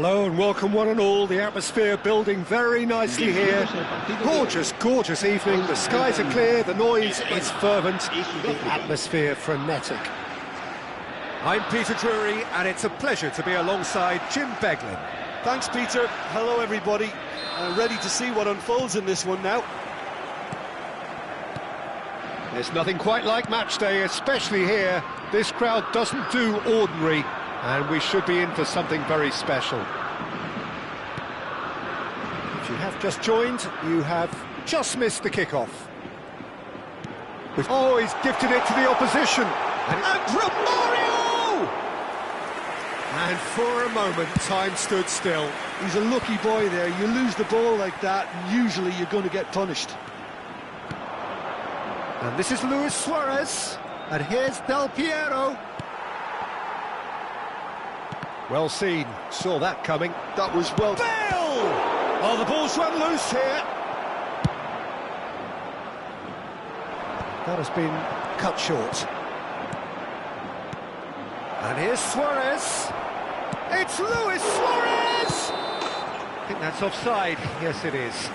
Hello and welcome one and all. The atmosphere building very nicely here. Gorgeous, gorgeous evening. The skies are clear, the noise is fervent, the atmosphere frenetic. I'm Peter Drury and it's a pleasure to be alongside Jim Beglin. Thanks, Peter. Hello, everybody. Ready to see what unfolds in this one now. There's nothing quite like match day, especially here. This crowd doesn't do ordinary, and we should be in for something very special. If you have just joined, you have just missed the kickoff. Oh, he's gifted it to the opposition. And Romario! And for a moment, time stood still. He's a lucky boy there. You lose the ball like that, and usually you're going to get punished. And this is Luis Suarez. And here's Del Piero. Well seen, saw that coming. That was well... Bale! Oh, the ball's run loose here. That has been cut short. And here's Suarez. It's Luis Suarez! I think that's offside. Yes, it is.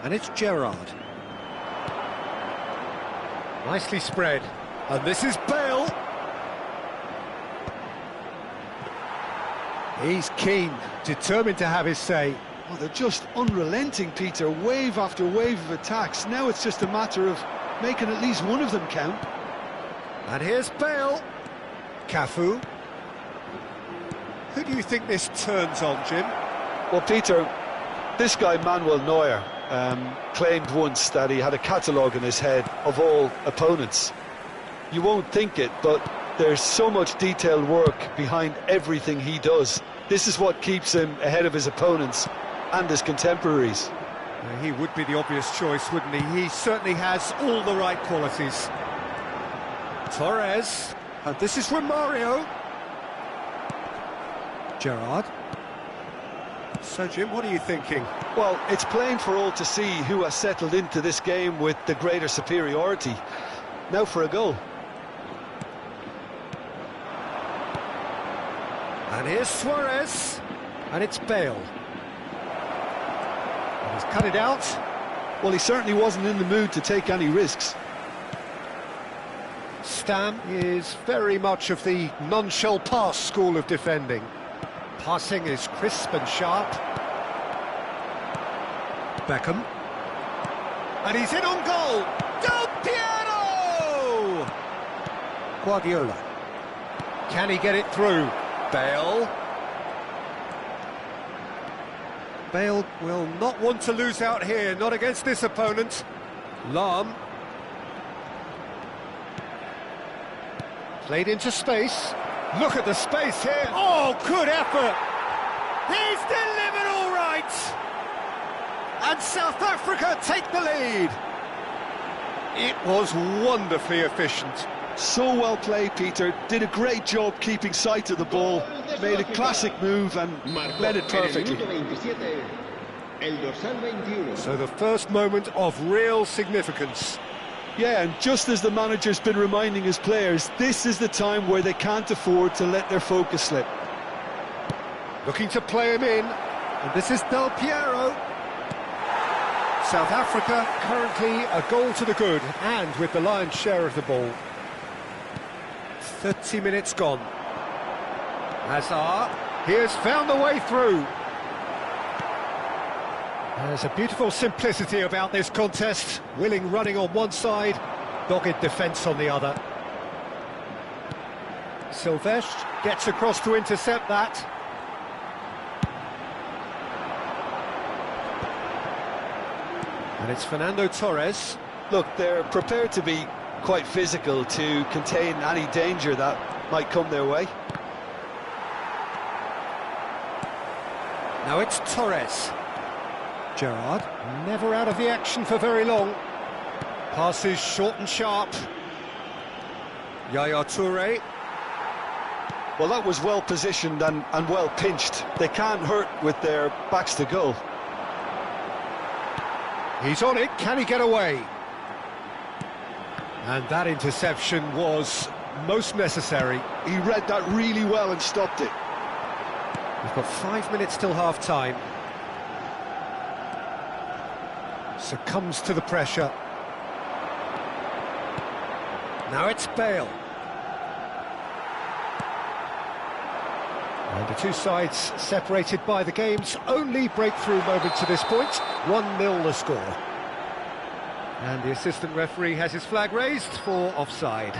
And it's Gerrard. Nicely spread. And this is Bale. He's keen, determined to have his say. Oh, they're just unrelenting, Peter. Wave after wave of attacks. Now it's just a matter of making at least one of them count. And here's Bale. Cafu. Who do you think this turns on, Jim? Well, Peter, this guy, Manuel Neuer, claimed once that he had a catalogue in his head of all opponents. You won't think it, but there's so much detailed work behind everything he does. This is what keeps him ahead of his opponents and his contemporaries. He would be the obvious choice, wouldn't he? He certainly has all the right qualities. Torres, and this is Romario. Gerrard. So, Jim, what are you thinking? Well, it's plain for all to see who has settled into this game with the greater superiority. Now for a goal. And here's Suarez. And it's Bale. And he's cut it out. Well, he certainly wasn't in the mood to take any risks. Stam is very much of the non-shell pass school of defending. Passing is crisp and sharp. Beckham. And he's in on goal! Del Piero! Guardiola. Can he get it through? Bale. Bale will not want to lose out here, not against this opponent. Lahm. Played into space. Look at the space here. Oh, good effort. He's delivered all right. And South Africa take the lead. It was wonderfully efficient. So well played, Peter. Did a great job keeping sight of the ball. Made a classic move and met it perfectly. So the first moment of real significance. Yeah, and just as the manager's been reminding his players, this is the time where they can't afford to let their focus slip. Looking to play him in, and this is Del Piero. South Africa currently a goal to the good, and with the lion's share of the ball. 30 minutes gone. Hazard, he has found the way through. There's a beautiful simplicity about this contest. Willing running on one side, dogged defence on the other. Silvestre gets across to intercept that. And it's Fernando Torres. Look, they're prepared to be quite physical to contain any danger that might come their way. Now it's Torres. Gerrard, never out of the action for very long. Passes short and sharp. Yaya Toure. Well, that was well positioned and well pinched. They can't hurt with their backs to goal. He's on it, can he get away? And that interception was most necessary. He read that really well and stopped it. We've got 5 minutes till half-time. Succumbs to the pressure. Now it's Bale. And the two sides separated by the game's only breakthrough moment to this point. 1-0 the score. And the assistant referee has his flag raised for offside.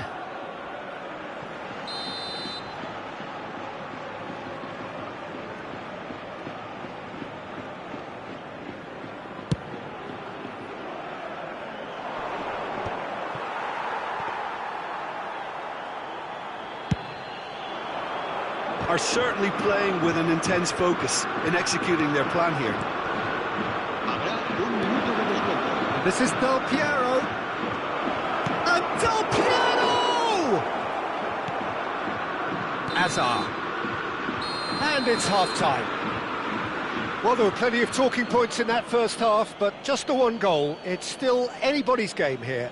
Are certainly playing with an intense focus in executing their plan here. This is Del Piero. And Del Piero! Azar. And it's half-time. Well, there were plenty of talking points in that first half, but just the one goal. It's still anybody's game here.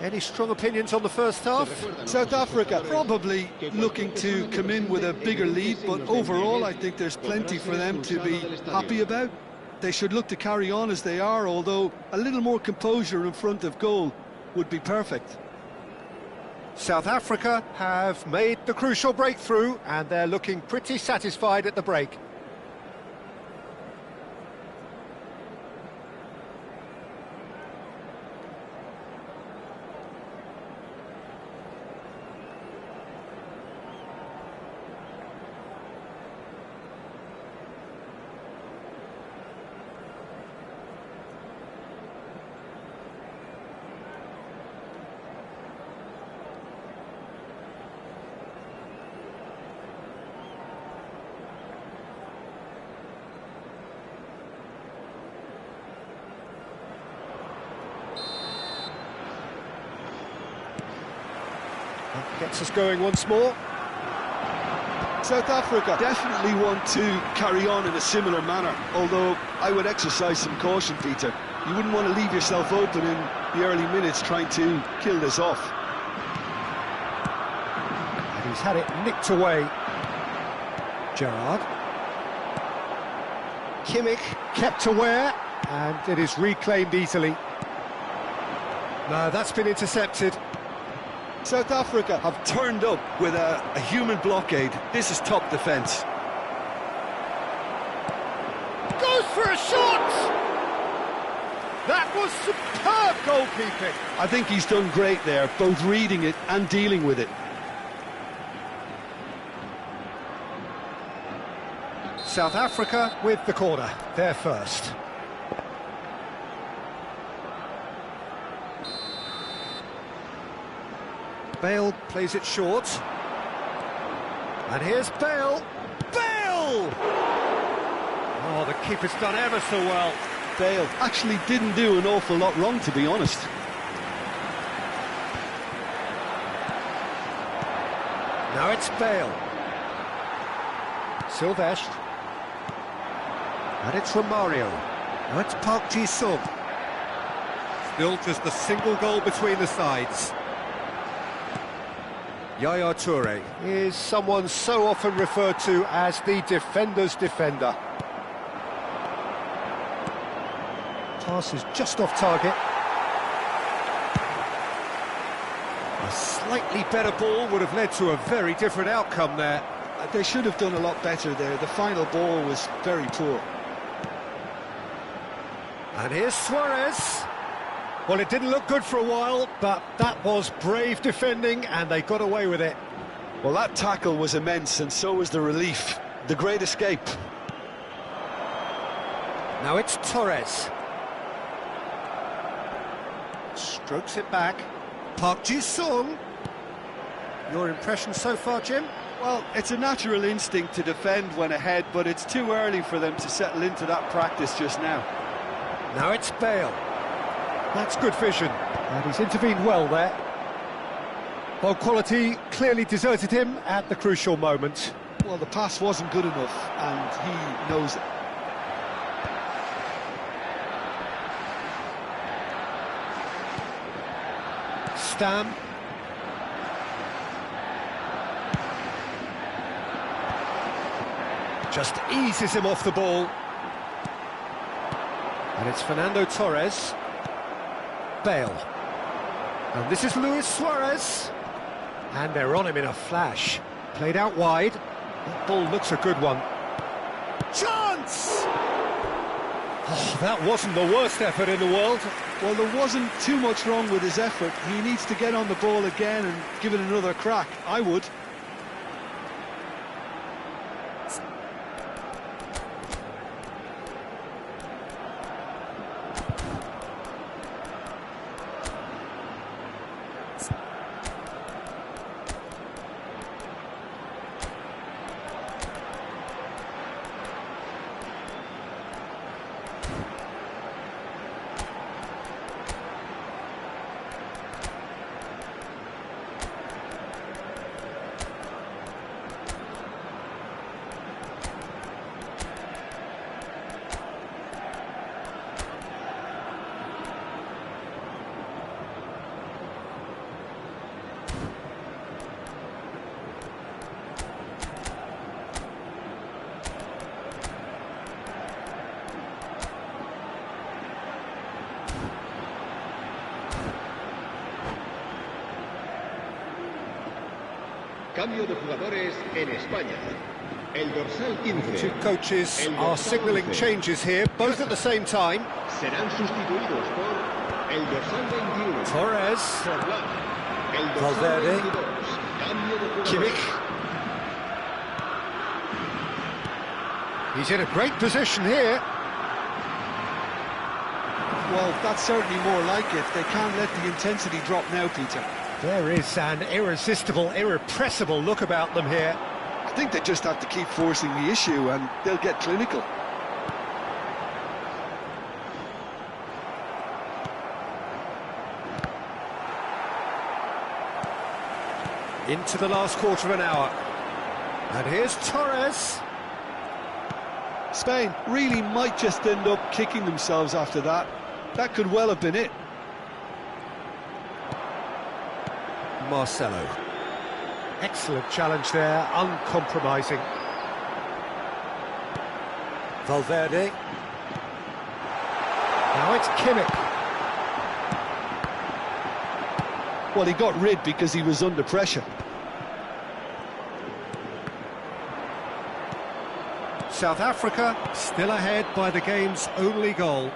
Any strong opinions on the first half? South Africa probably looking to come in with a bigger lead, but overall I think there's plenty for them to be happy about. They should look to carry on as they are, although a little more composure in front of goal would be perfect. South Africa have made the crucial breakthrough, and they're looking pretty satisfied at the break. Gets us going once more. South Africa definitely want to carry on in a similar manner, although I would exercise some caution, Peter. You wouldn't want to leave yourself open in the early minutes trying to kill this off. And he's had it nicked away. Gerrard. Kimmich kept aware, and it is reclaimed easily. No, that's been intercepted. South Africa have turned up with a human blockade. This is top defence. Goes for a shot! That was superb goalkeeping. I think he's done great there, both reading it and dealing with it. South Africa with the corner, they're first. Bale plays it short. And here's Bale. Bale! Oh, the keeper's done ever so well. Bale actually didn't do an awful lot wrong, to be honest. Now it's Bale. Silvestre. And it's Romario. Now it's Park Ji-sung. Still just a single goal between the sides. Yaya Toure is someone so often referred to as the defender's defender. Pass is just off target. A slightly better ball would have led to a very different outcome there. They should have done a lot better there. The final ball was very poor. And here's Suarez. Well, it didn't look good for a while, but that was brave defending, and they got away with it. Well, that tackle was immense, and so was the relief. The great escape. Now it's Torres. Strokes it back. Park Ji-sung. Your impression so far, Jim? Well, it's a natural instinct to defend when ahead, but it's too early for them to settle into that practice just now. Now it's Bale. That's good vision, and he's intervened well there. Well, quality clearly deserted him at the crucial moment. Well, the pass wasn't good enough, and he knows it. Stam. Just eases him off the ball. And it's Fernando Torres. Bale. And this is Luis Suarez. And they're on him in a flash. Played out wide. That ball looks a good one. Chance! Oh, that wasn't the worst effort in the world. Well, there wasn't too much wrong with his effort. He needs to get on the ball again and give it another crack. I would. Cambio de jugadores en España. El dorsal 15. Two coaches are signalling changes here, both at the same time. Serán sustituidos por el dorsal 21. Torres. Forlán. El dorsal Valverde. 22. Cambio de jugadores. Kimmich. He's in a great position here. Well, that's certainly more like it. They can't let the intensity drop now, Peter. There is an irresistible, irrepressible look about them here. I think they just have to keep forcing the issue and they'll get clinical. Into the last quarter of an hour. And here's Torres. Spain really might just end up kicking themselves after that. That could well have been it. Marcelo. Excellent challenge there, uncompromising. Valverde. Now it's Kimmich. Well, he got rid because he was under pressure. South Africa still ahead by the game's only goal.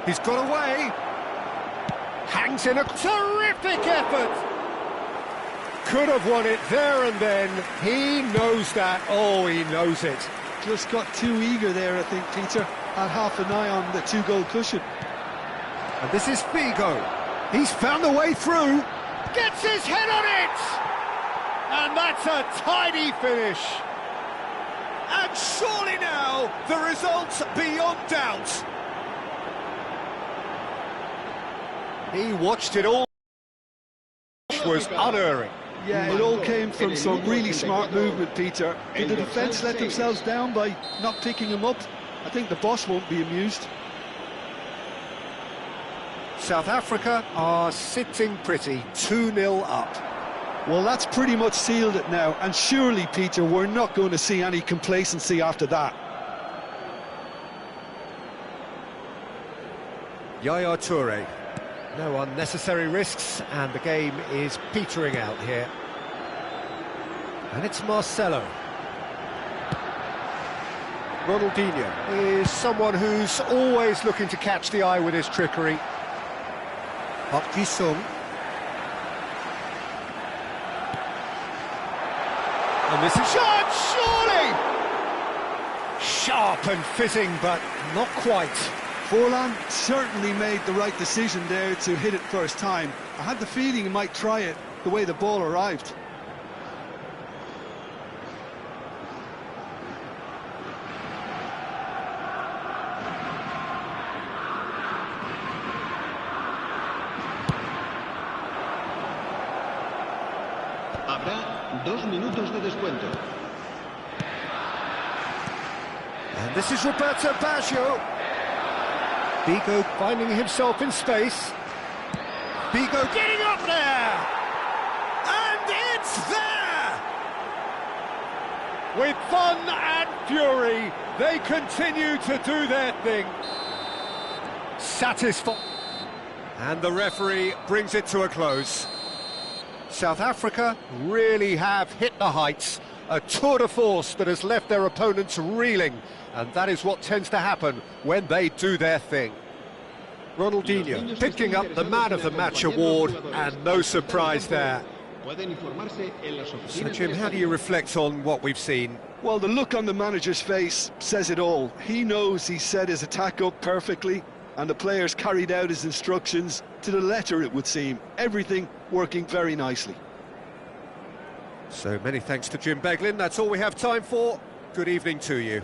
He's got away. Hangs in a terrific effort. Could have won it there and then. He knows that. Oh, he knows it. Just got too eager there, I think, Peter. Had half an eye on the two-goal cushion. And this is Figo. He's found a way through. Gets his head on it! And that's a tidy finish. And surely now, the result's beyond doubt. He watched it all. Was unerring. Yeah, it all came from some really smart movement, Peter. Did the defence let themselves down by not picking him up? I think the boss won't be amused. South Africa are sitting pretty, 2-0 up. Well, that's pretty much sealed it now, and surely, Peter, we're not going to see any complacency after that. Yaya Toure. No unnecessary risks, and the game is petering out here. And it's Marcelo. Ronaldinho is someone who's always looking to catch the eye with his trickery. Park Ji-sung. And this is shot, surely! Sharp and fizzing, but not quite. Forlan certainly made the right decision there to hit it first time. I had the feeling he might try it the way the ball arrived. 2 minutos de descuento. And this is Roberto Baggio. Bigo finding himself in space. Bigo getting up there! And it's there! With fun and fury, they continue to do their thing. Satisfied. And the referee brings it to a close. South Africa really have hit the heights. A tour de force that has left their opponents reeling. And that is what tends to happen when they do their thing. Ronaldinho picking up the Man of the Match award, and no surprise there. So, Jim, how do you reflect on what we've seen? Well, the look on the manager's face says it all. He knows he set his attack up perfectly, and the players carried out his instructions to the letter, it would seem. Everything working very nicely. So many thanks to Jim Beglin. That's all we have time for. Good evening to you.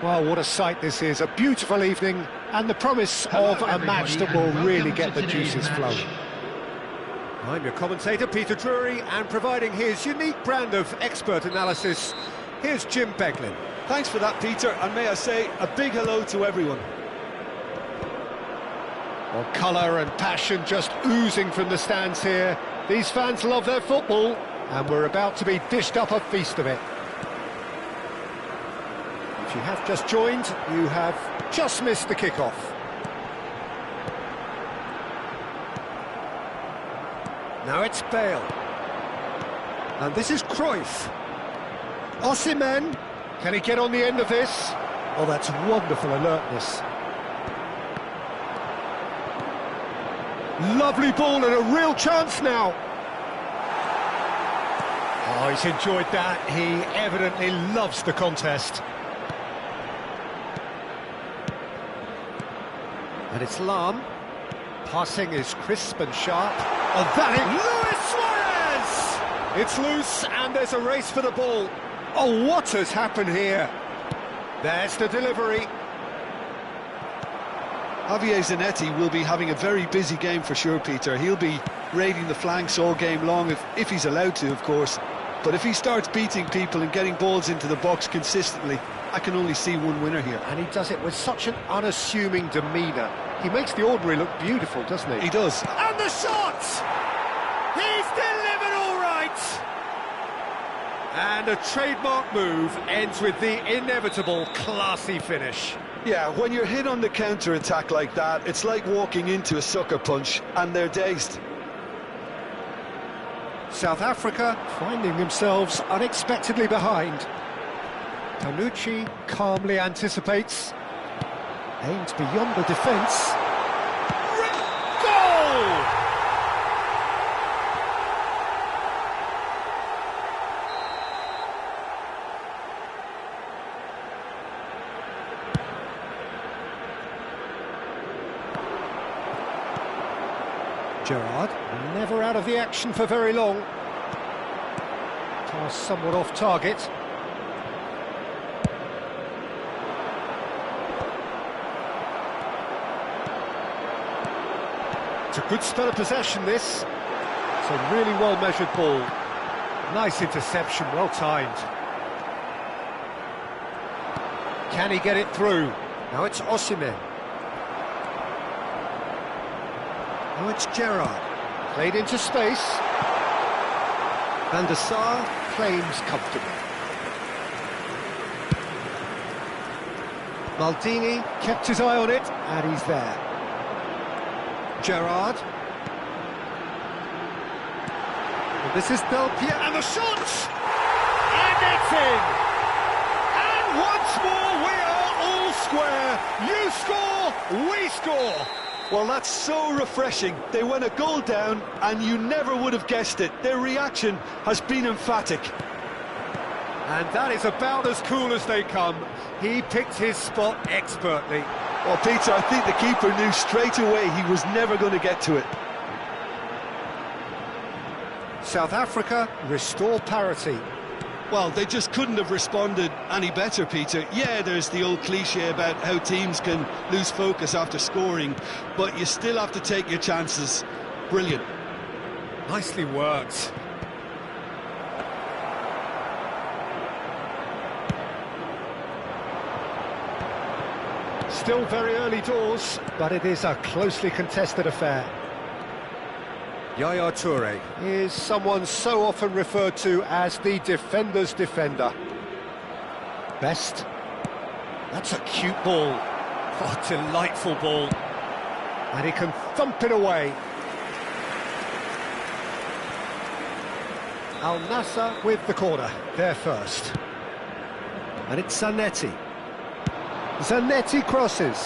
Well, what a sight this is, a beautiful evening, and the promise of a match that will really get the juices flowing. I'm your commentator, Peter Drury, and providing his unique brand of expert analysis, here's Jim Beglin. Thanks for that, Peter, and may I say a big hello to everyone. Well, colour and passion just oozing from the stands here. These fans love their football, and we're about to be dished up a feast of it. If you have just joined, you have just missed the kickoff. Now it's Bale. And this is Cruyff. Osimhen. Can he get on the end of this? Oh, that's wonderful alertness. Lovely ball and a real chance now. Oh, he's enjoyed that. He evidently loves the contest. And it's Lam. Passing is crisp and sharp. Oh, that is Luis Suarez! It's loose and there's a race for the ball. Oh, what has happened here? There's the delivery. Javier Zanetti will be having a very busy game for sure, Peter. He'll be raiding the flanks all game long, if he's allowed to, of course. But if he starts beating people and getting balls into the box consistently, I can only see one winner here. And he does it with such an unassuming demeanour. He makes the ordinary look beautiful, doesn't he? He does. And the shot! He's delivered all right! And a trademark move ends with the inevitable classy finish. Yeah, when you're hit on the counter-attack like that, it's like walking into a sucker punch, and they're dazed. South Africa finding themselves unexpectedly behind. Tanucci calmly anticipates. Aims beyond the defence. Goal! Gerrard, never out of the action for very long. Pass somewhat off target. It's a good spell of possession, this. It's a really well-measured ball. Nice interception, well timed. Can he get it through? Now it's Osimhen. Now it's Gerrard. Played into space. Van der Sar claims comfortably. Maldini kept his eye on it, and he's there. Gerrard. And this is Del Piero, and the shot! And it's in! And once more we are all square. You score, we score. Well, that's so refreshing. They went a goal down, and you never would have guessed it. Their reaction has been emphatic. And that is about as cool as they come. He picked his spot expertly. Well, Peter, I think the keeper knew straight away he was never going to get to it. South Africa restore parity. Well, they just couldn't have responded any better, Peter. Yeah, there's the old cliche about how teams can lose focus after scoring, but you still have to take your chances. Brilliant. Nicely worked. Still very early doors, but it is a closely contested affair. Yaya Toure is someone so often referred to as the defender's defender. Best. That's a cute ball. Oh, delightful ball. And he can thump it away. Al Nassr with the corner, there first. And it's Zanetti. Zanetti crosses.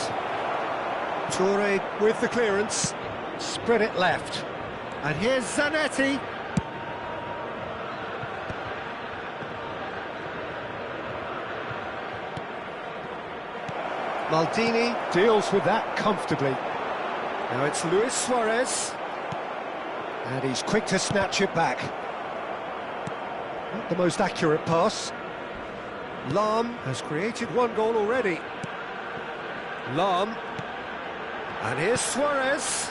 Toure with the clearance. Spread it left. And here's Zanetti. Maldini deals with that comfortably. Now it's Luis Suarez. And he's quick to snatch it back. Not the most accurate pass. Lam has created one goal already. Lam. And here's Suarez.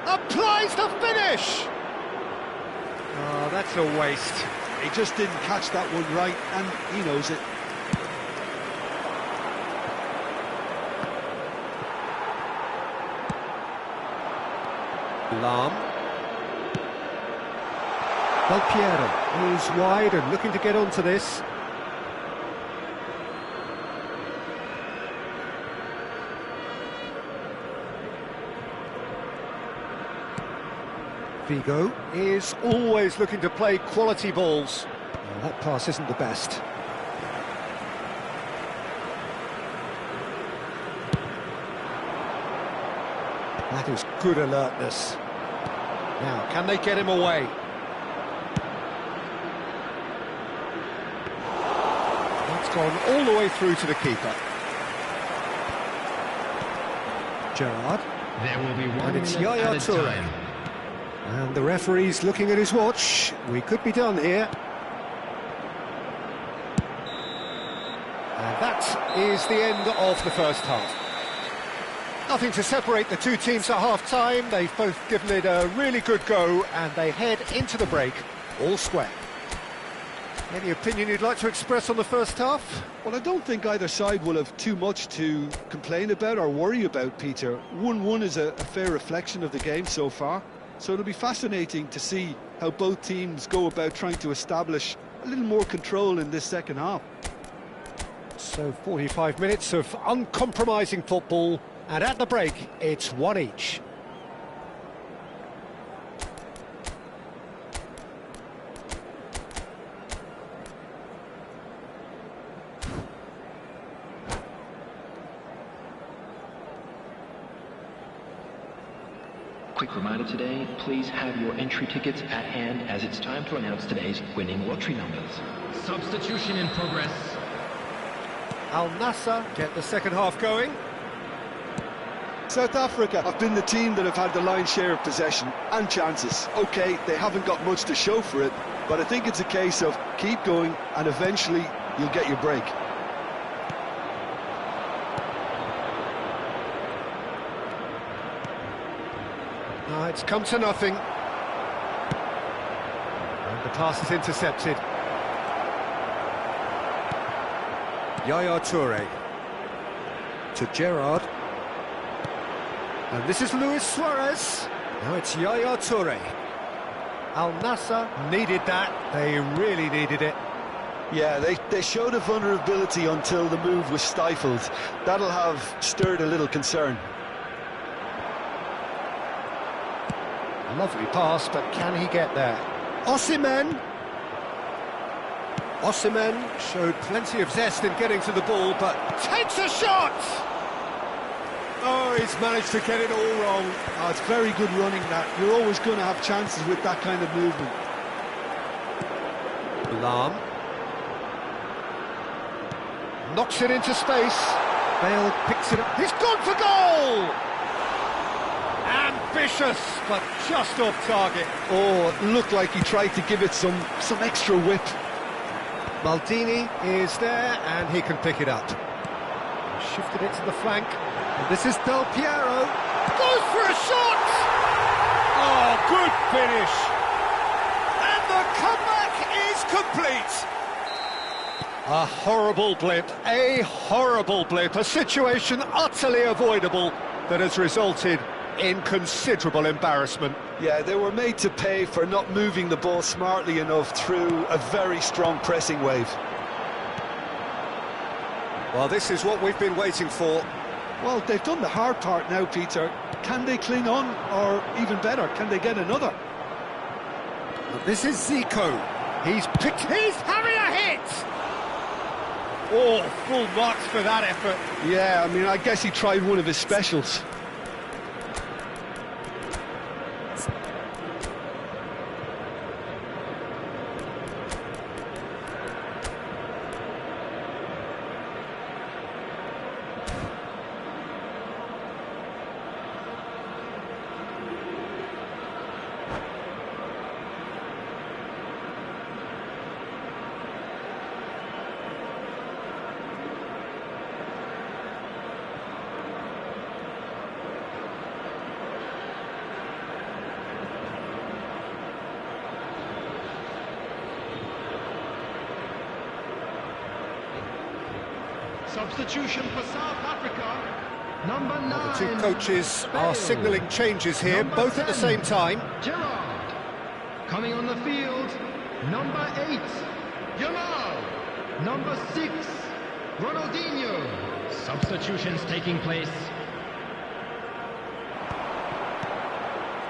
Applies the finish! Oh, that's a waste. He just didn't catch that one right, and he knows it. Lam. Del Piero is wide and looking to get onto this. Vigo is always looking to play quality balls. Well, that pass isn't the best. That is good alertness. Now, can they get him away? That's gone all the way through to the keeper. Gerrard. There will be 1 And it's minute Yaya added Toure. time. And the referee's looking at his watch. We could be done here. And that is the end of the first half. Nothing to separate the two teams at half-time. They've both given it a really good go, and they head into the break all square. Any opinion you'd like to express on the first half? Well, I don't think either side will have too much to complain about or worry about, Peter. 1-1 is a fair reflection of the game so far. So it'll be fascinating to see how both teams go about trying to establish a little more control in this second half. So 45 minutes of uncompromising football, and at the break, it's one each. Quick reminder today, please have your entry tickets at hand as it's time to announce today's winning lottery numbers. Substitution in progress. Al Nassr get the second half going. South Africa have been the team that have had the lion's share of possession and chances. OK, they haven't got much to show for it, but I think it's a case of keep going and eventually you'll get your break. No, it's come to nothing. And the pass is intercepted. Yaya Toure to Gerrard. And this is Luis Suarez. Now it's Yaya Toure. Al Nassr needed that. They really needed it. Yeah, they showed a vulnerability until the move was stifled. That'll have stirred a little concern. Lovely pass, but can he get there? Osimhen showed plenty of zest in getting to the ball, but takes a shot! Oh, he's managed to get it all wrong. Oh, it's very good running, that. You're always going to have chances with that kind of movement. Lam knocks it into space. Bale picks it up. He's gone for goal! Ambitious, but just off target. Oh, it looked like he tried to give it some extra whip. Maldini is there, and he can pick it up. He shifted it to the flank. And this is Del Piero. Goes for a shot! Oh, good finish! And the comeback is complete! A horrible blip, a situation utterly avoidable that has resulted in considerable embarrassment. Yeah, they were made to pay for not moving the ball smartly enough through a very strong pressing wave. Well, this is what we've been waiting for. Well, they've done the hard part now, Peter. Can they cling on, or even better, can they get another? This is Zico. He's having a hit! Oh, full marks for that effort. Yeah, I mean, I guess he tried one of his specials. Substitution for South Africa. Number 9. The two coaches are signalling changes here, Number both at the 10, same time. Gerard. Coming on the field, number 8, Yamal. Number 6, Ronaldinho. Substitutions taking place.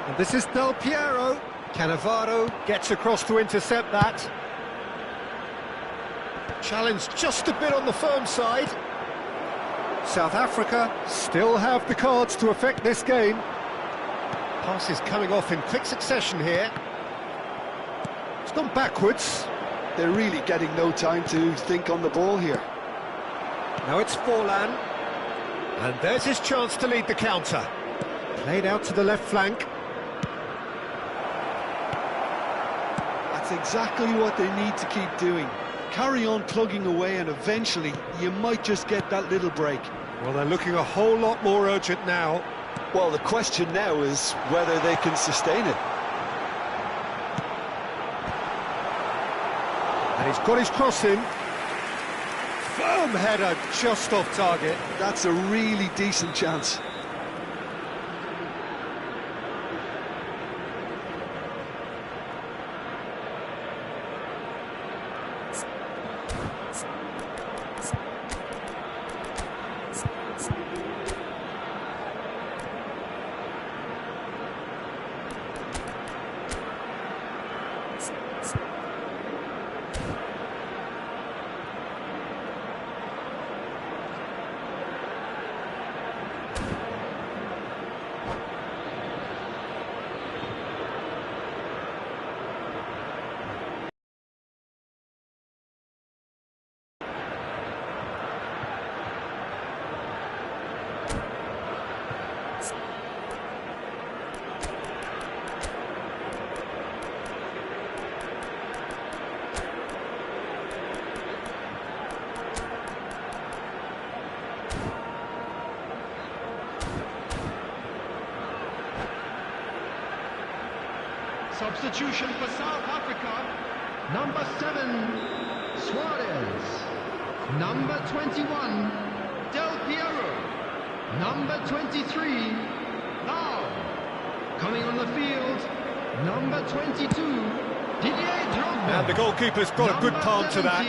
And this is Del Piero. Cannavaro gets across to intercept that. Challenge just a bit on the firm side. South Africa still have the cards to affect this game. Passes coming off in quick succession here. It's gone backwards. They're really getting no time to think on the ball here. Now it's Forlan. And there's his chance to lead the counter. Played out to the left flank. That's exactly what they need to keep doing. Carry on plugging away and eventually you might just get that little break. Well, they're looking a whole lot more urgent now. Well, the question now is whether they can sustain it. And he's got his cross in. Firm header just off target. That's a really decent chance. Substitution for South Africa. Number 7, Suarez. Number 21, Del Piero. Number 23, Lau. Coming on the field, number 22, Didier Drogba. And the goalkeeper's got a good palm to that.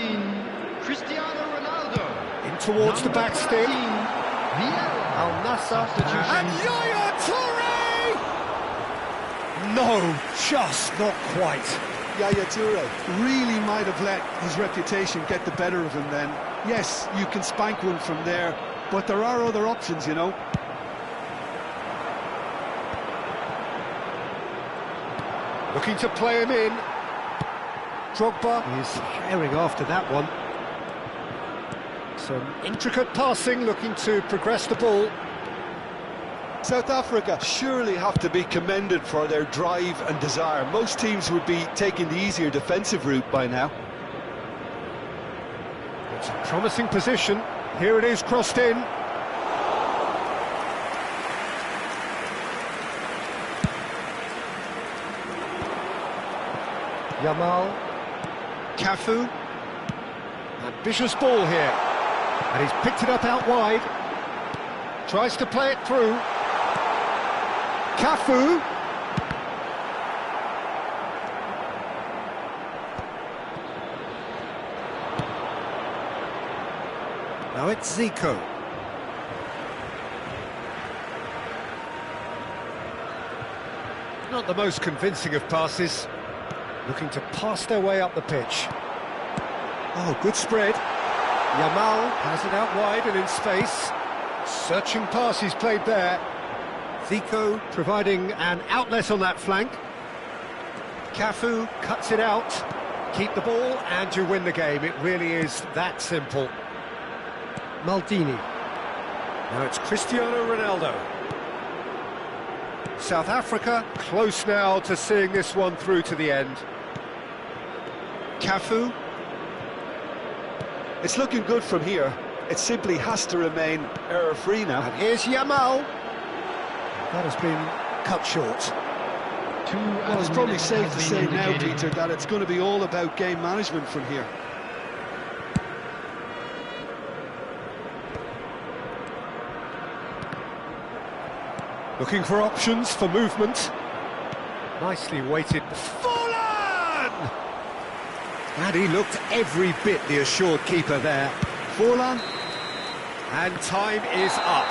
Cristiano Ronaldo. In towards the back stick. Al Nassr. And Yaya Toure! No, just not quite. Yaya Toure really might have let his reputation get the better of him then. Yes, you can spank one from there, but there are other options, you know. Looking to play him in. Drogba is herring after that one. Some intricate passing, looking to progress the ball. South Africa surely have to be commended for their drive and desire. Most teams would be taking the easier defensive route by now. It's a promising position. Here it is, crossed in. Yamal. Cafu. Ambitious ball here. And he's picked it up out wide. Tries to play it through. Cafu. Now it's Zico. Not the most convincing of passes. Looking to pass their way up the pitch. Oh, good spread. Yamal has it out wide and in space. Searching pass he's played there. Zico providing an outlet on that flank. Cafu cuts it out. Keep the ball and you win the game. It really is that simple. Maldini. Now it's Cristiano Ronaldo. South Africa close now to seeing this one through to the end. Cafu. It's looking good from here. It simply has to remain error-free now. And here's Yamal. That has been cut short. Well, it's probably safe to say now, Peter, that it's going to be all about game management from here. Looking for options for movement. Nicely weighted. Forlan! And he looked every bit the assured keeper there. Forlan. And time is up.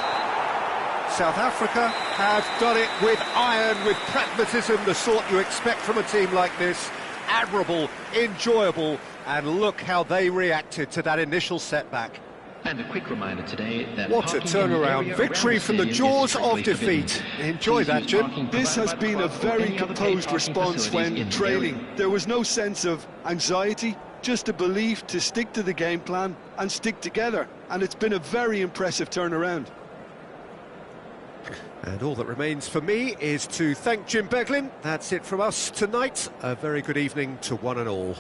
South Africa have done it with iron, with pragmatism, the sort you expect from a team like this. Admirable, enjoyable, and look how they reacted to that initial setback. And a quick reminder today that What a turnaround. Victory from the jaws of defeat. Enjoy that, Jim. This has been a very composed response when trailing. There was no sense of anxiety, just a belief to stick to the game plan and stick together. And it's been a very impressive turnaround. And all that remains for me is to thank Jim Beglin. That's it from us tonight. A very good evening to one and all.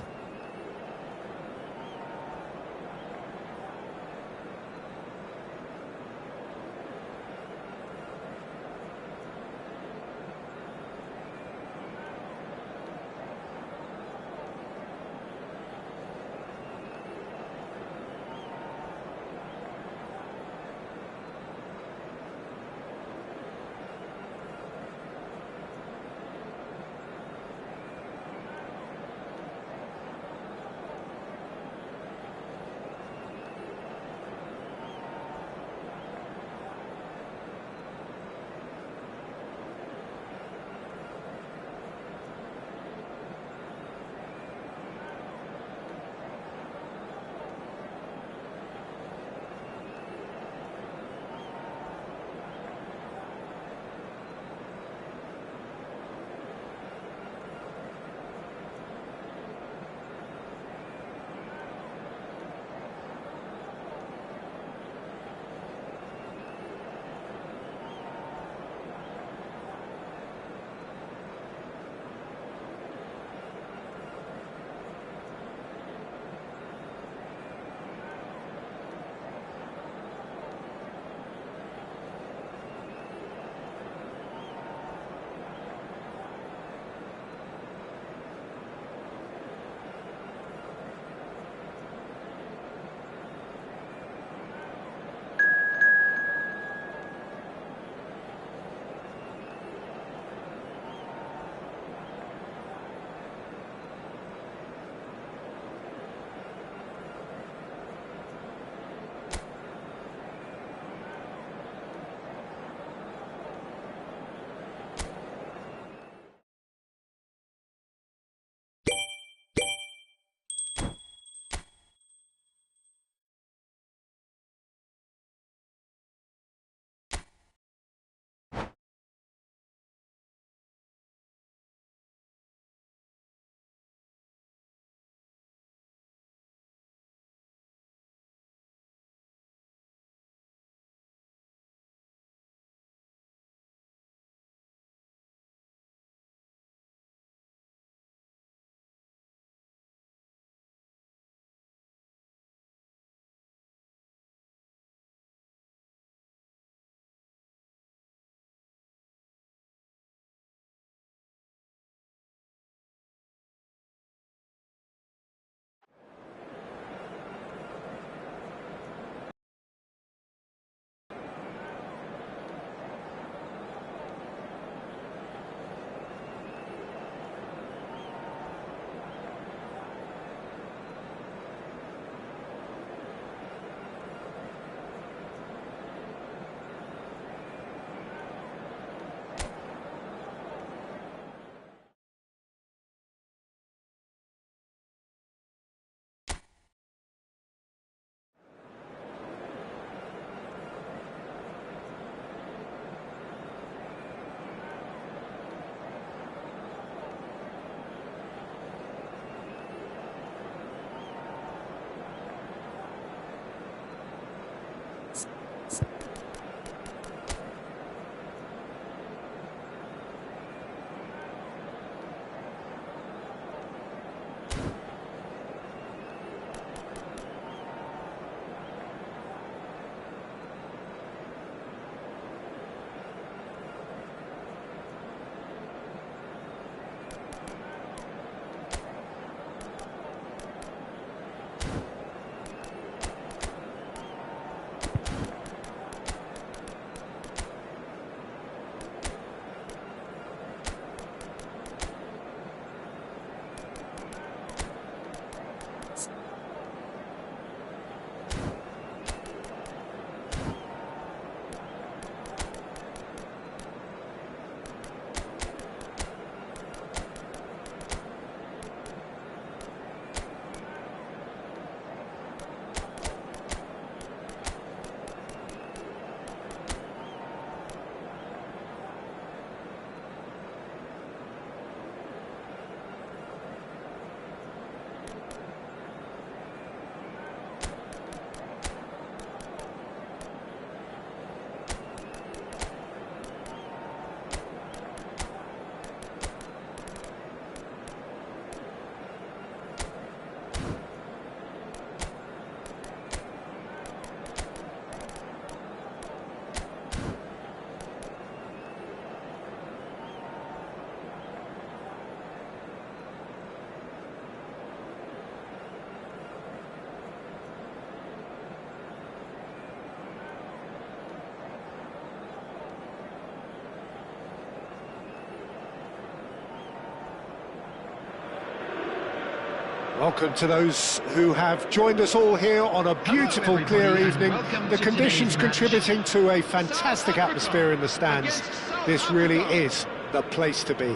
Welcome to those who have joined us all here on a beautiful, clear evening. The conditions contributing to a fantastic atmosphere in the stands. This really is the place to be.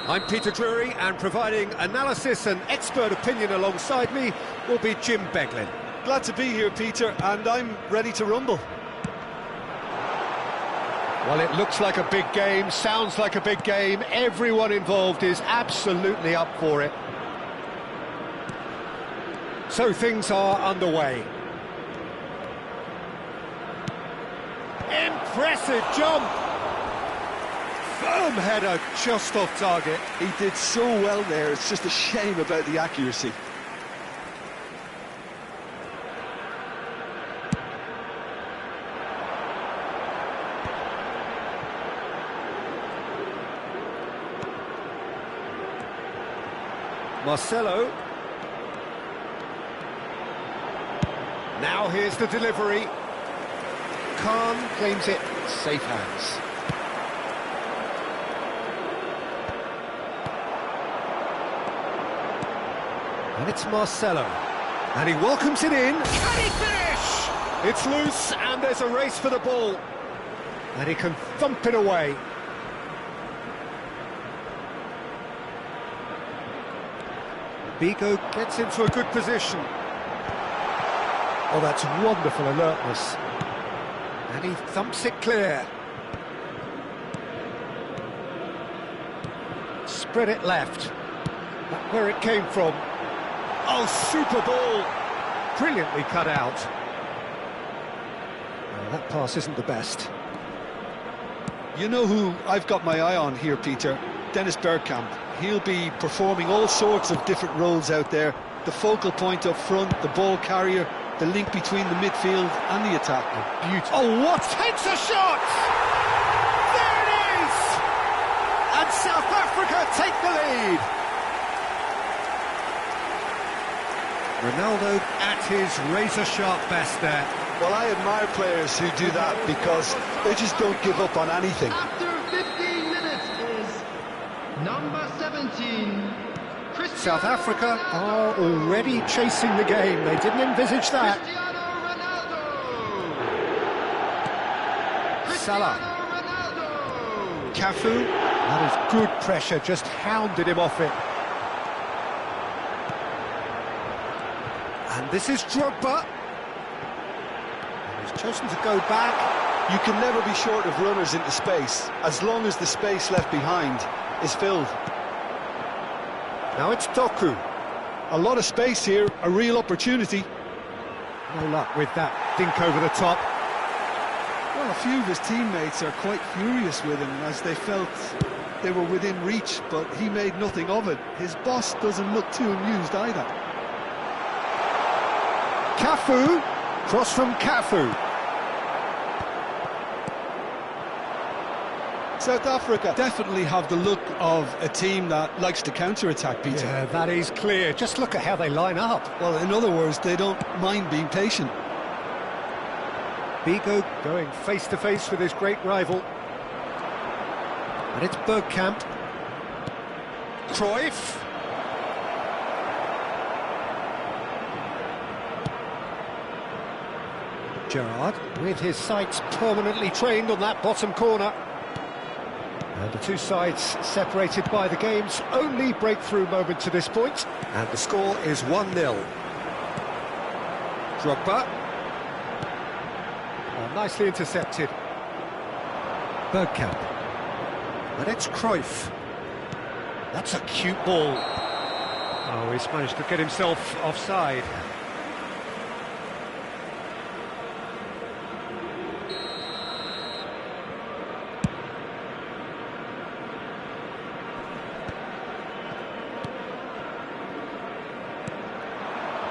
I'm Peter Drury, and providing analysis and expert opinion alongside me will be Jim Beglin. Glad to be here, Peter, and I'm ready to rumble. Well, it looks like a big game, sounds like a big game. Everyone involved is absolutely up for it. So things are underway. Impressive jump! Firm header just off target. He did so well there, it's just a shame about the accuracy. Marcelo. Now here's the delivery. Khan claims it, safe hands. And it's Marcelo. And he welcomes it in. Can he finish? It's loose and there's a race for the ball. And he can thump it away. Bigo gets into a good position. Oh, that's wonderful alertness. And he thumps it clear. Spread it left. That's where it came from. Oh, super ball. Brilliantly cut out. Well, that pass isn't the best. You know who I've got my eye on here, Peter? Dennis Bergkamp. He'll be performing all sorts of different roles out there. The focal point up front, the ball carrier, the link between the midfield and the attack. Beautiful. Oh, what? Takes a shot! There it is! And South Africa take the lead. Ronaldo at his razor-sharp best there. Well, I admire players who do that because they just don't give up on anything. After 15 minutes is number 17. South Africa are already chasing the game. They didn't envisage that. Salah. Cafu. That is good pressure, just hounded him off it. And this is Drogba. He's chosen to go back. You can never be short of runners into space, as long as the space left behind is filled. Now it's Doku. A lot of space here, a real opportunity. No luck with that dink over the top. Well, a few of his teammates are quite furious with him as they felt they were within reach, but he made nothing of it. His boss doesn't look too amused either. Cafu. Cross from Cafu. South Africa definitely have the look of a team that likes to counter-attack, Peter. Yeah, that is clear. Just look at how they line up. Well, in other words, they don't mind being patient. Bigo going face-to-face with his great rival. And it's Bergkamp. Cruyff. Gerrard, with his sights permanently trained on that bottom corner. And the two sides separated by the game's only breakthrough moment to this point. And the score is 1-0. Drogba. Oh, nicely intercepted. Bergkamp. And it's Cruyff. That's a cute ball. Oh, he's managed to get himself offside.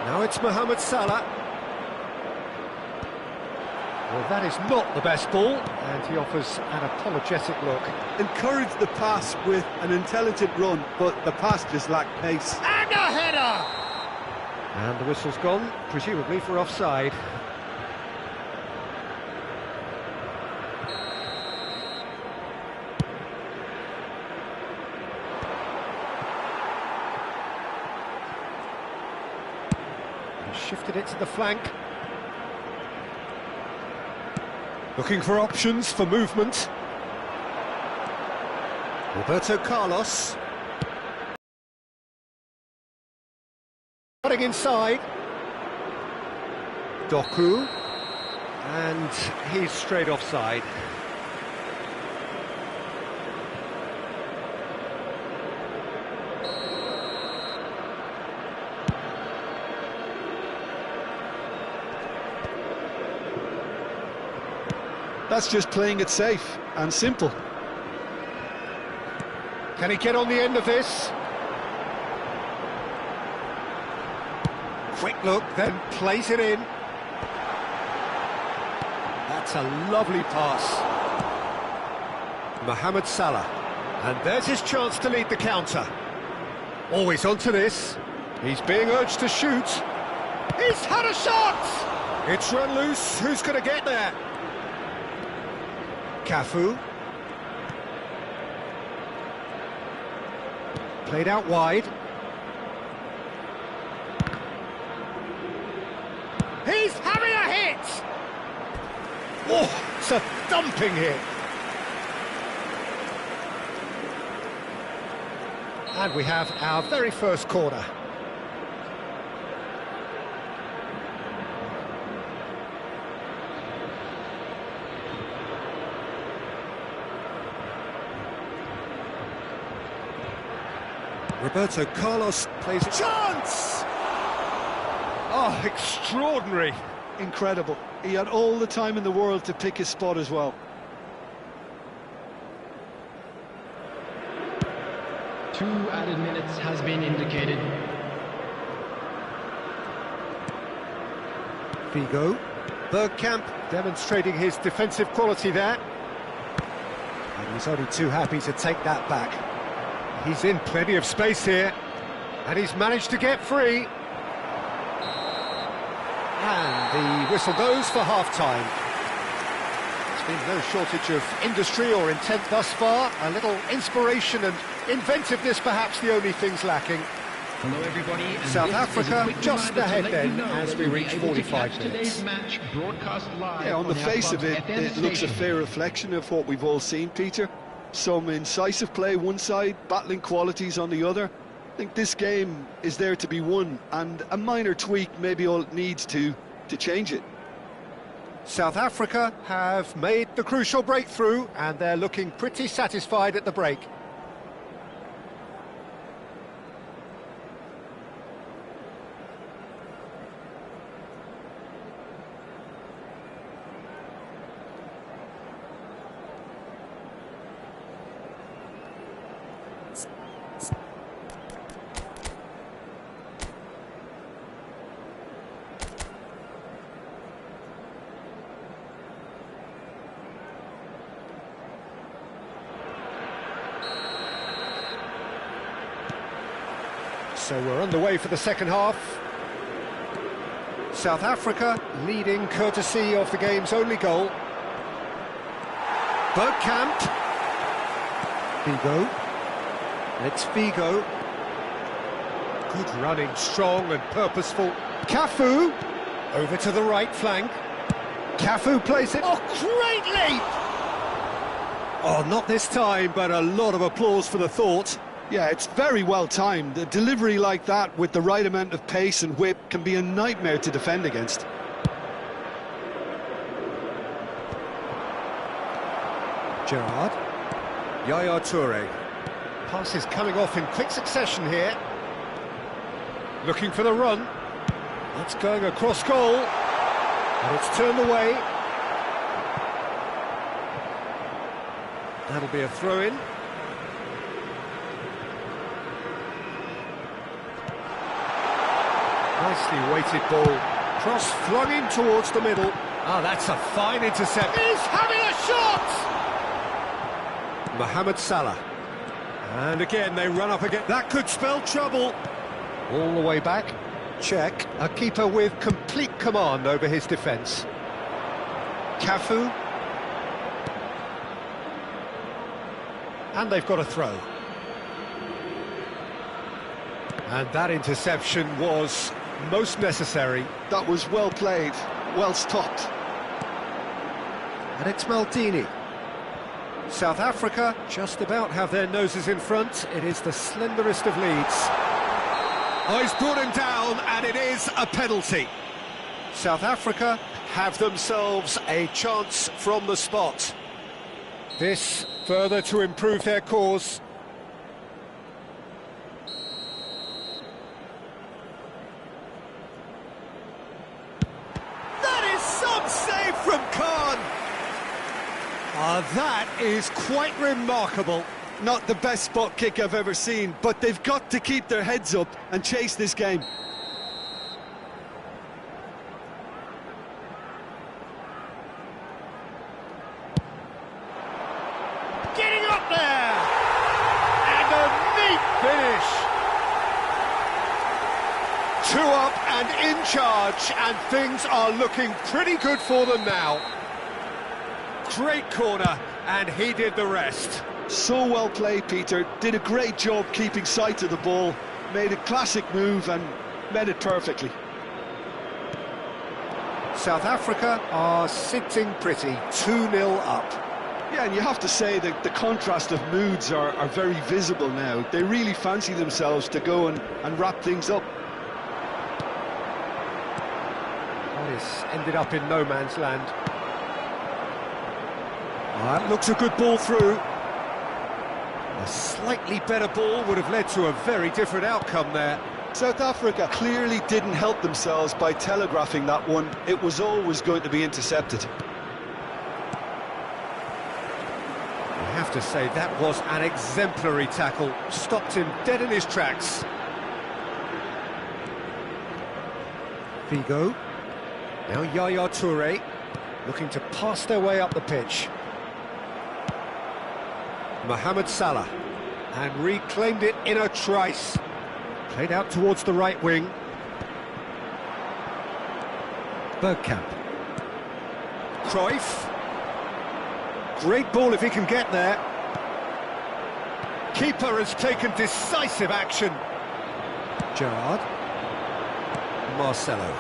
Now it's Mohamed Salah. Well, that is not the best ball, and he offers an apologetic look. Encourage the pass with an intelligent run, but the pass just lacked pace. And a header! And the whistle's gone, presumably for offside. Shifted it to the flank. Looking for options for movement. Roberto Carlos. Cutting inside. Doku. And he's straight offside. That's just playing it safe and simple. Can he get on the end of this? Quick look, then plays it in. That's a lovely pass. Mohamed Salah. And there's his chance to lead the counter. Always onto this. He's being urged to shoot. He's had a shot! It's run loose. Who's going to get there? Cafu. Played out wide. He's having a hit! Oh, it's a thumping hit. And we have our very first corner. Roberto Carlos plays it. Chance! Oh, extraordinary. Incredible. He had all the time in the world to pick his spot as well. 2 added minutes has been indicated. Figo. Bergkamp demonstrating his defensive quality there. And he's only too happy to take that back. He's in plenty of space here. And he's managed to get free. And the whistle goes for half-time. There's been no shortage of industry or intent thus far. A little inspiration and inventiveness, perhaps the only things lacking. Hello everybody. And South Africa a quick just reminder to ahead let then you know as that we you'll reach be able to 45 catch minutes. today's match broadcast live Yeah, on the our face of club's it, FM it looks a station. fair reflection of what we've all seen, Peter. Some incisive play one side, battling qualities on the other. I think this game is there to be won, and a minor tweak maybe all it needs to change it. South Africa have made the crucial breakthrough and they're looking pretty satisfied at the break. So we're underway for the second half. South Africa leading courtesy of the game's only goal. Bergkamp. Figo. It's Figo. Good running, strong and purposeful. Cafu. Over to the right flank. Cafu plays it. Oh, great leap! Oh, not this time, but a lot of applause for the thought. Yeah, it's very well timed. A delivery like that with the right amount of pace and whip can be a nightmare to defend against. Gerrard. Yaya Toure. Passes coming off in quick succession here. Looking for the run. It's going across goal. And it's turned away. That'll be a throw-in. Nicely weighted ball. Cross flung in towards the middle. Ah, that's a fine intercept. He's having a shot! Mohamed Salah. And again, they run up again. That could spell trouble. All the way back. Check. A keeper with complete command over his defence. Cafu. And they've got a throw. And that interception was most necessary. That was well played, well stopped. And it's Maldini. South Africa just about have their noses in front. It is the slenderest of leads. Oh, he's brought him down, and it is a penalty. South Africa have themselves a chance from the spot. This further to improve their cause. That is some save from Khan. That is quite remarkable. Not the best spot kick I've ever seen, but they've got to keep their heads up and chase this game. Getting up there! And a neat finish! 2 up and in charge, and things are looking pretty good for them now. Great corner, and he did the rest. So well played, Peter. Did a great job keeping sight of the ball. Made a classic move and met it perfectly. South Africa are sitting pretty, 2-0 up. Yeah, and you have to say that the contrast of moods are very visible now. They really fancy themselves to go and wrap things up. This ended up in no man's land. That looks a good ball through. A slightly better ball would have led to a very different outcome there. South Africa clearly didn't help themselves by telegraphing that one. It was always going to be intercepted. I have to say, that was an exemplary tackle. Stopped him dead in his tracks. Figo. Now Yaya Toure, looking to pass their way up the pitch. Mohamed Salah, and reclaimed it in a trice. Played out towards the right wing. Bergkamp. Cruyff. Great ball if he can get there. Keeper has taken decisive action. Gerrard. Marcelo.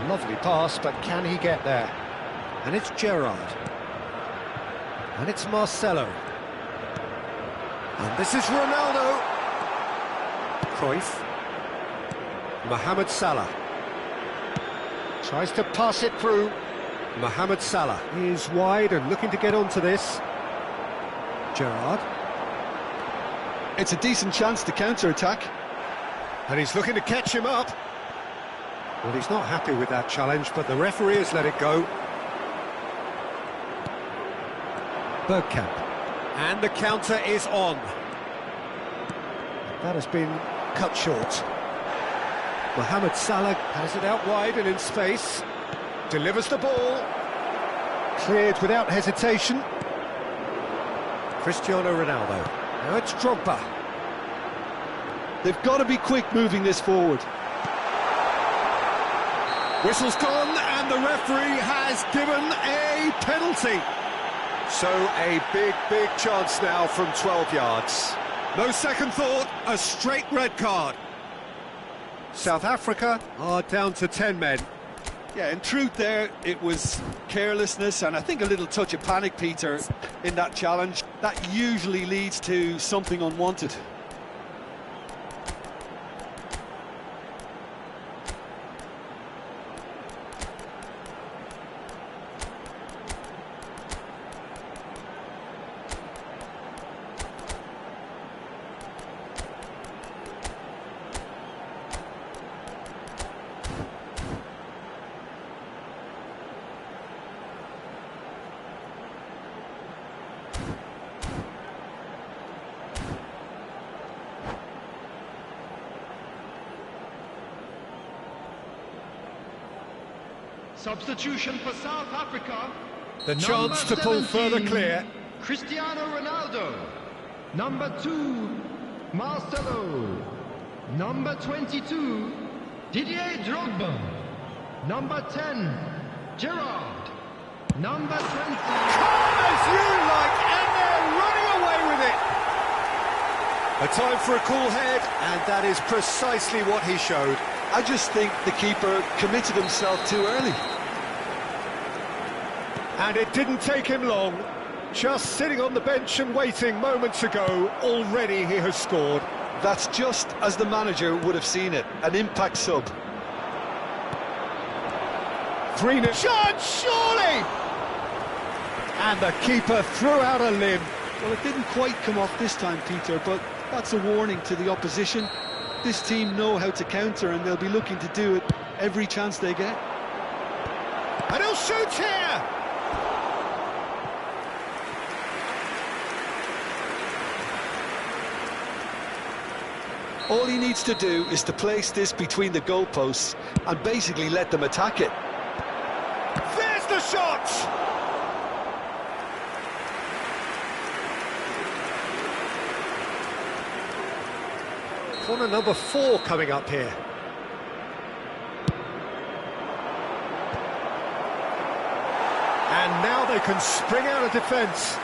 Lovely pass, but can he get there? And it's Gerrard. And it's Marcelo. And this is Ronaldo. Cruyff. Mohamed Salah. Tries to pass it through. Mohamed Salah is wide and looking to get onto this. Gerrard. It's a decent chance to counter-attack. And he's looking to catch him up. Well, he's not happy with that challenge, but the referee has let it go. Bergkamp. And the counter is on. That has been cut short. Mohamed Salah has it out wide and in space. Delivers the ball. Cleared without hesitation. Cristiano Ronaldo. Now it's Drogba. They've got to be quick moving this forward. Whistle's gone, and the referee has given a penalty. So a big chance now from 12 yards. No second thought, a straight red card. South Africa are down to 10 men. Yeah, in truth there, it was carelessness and I think a little touch of panic, Peter, in that challenge. That usually leads to something unwanted. Substitution for South Africa. The chance to pull further clear. Cristiano Ronaldo. Number 2, Marcelo. Number 22, Didier Drogba. Number 10, Gerrard. Number 20. Calm as you like, and they're running away with it. A time for a cool head, and that is precisely what he showed. I just think the keeper committed himself too early. And it didn't take him long. Just sitting on the bench and waiting moments ago, already he has scored. That's just as the manager would have seen it, an impact sub. 3-0. Shot, surely! And the keeper threw out a limb. Well, it didn't quite come off this time, Peter, but that's a warning to the opposition. This team know how to counter, and they'll be looking to do it every chance they get. And he'll shoot here! All he needs to do is to place this between the goalposts and basically let them attack it. There's the shot! Corner number 4 coming up here. And now they can spring out of defence.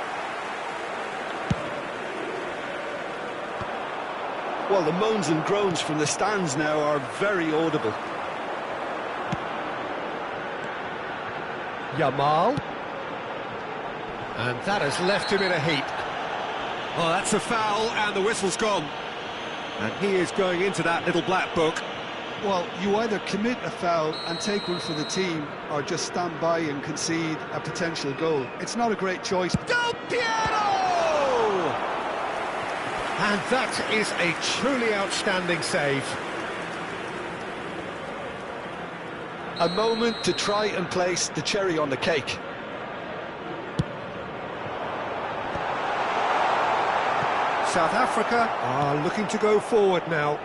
Well, the moans and groans from the stands now are very audible. Yamal. And that has left him in a heap. Oh, that's a foul, and the whistle's gone. And he is going into that little black book. Well, you either commit a foul and take one for the team, or just stand by and concede a potential goal. It's not a great choice. Del Piero! And that is a truly outstanding save. A moment to try and place the cherry on the cake. South Africa are looking to go forward now.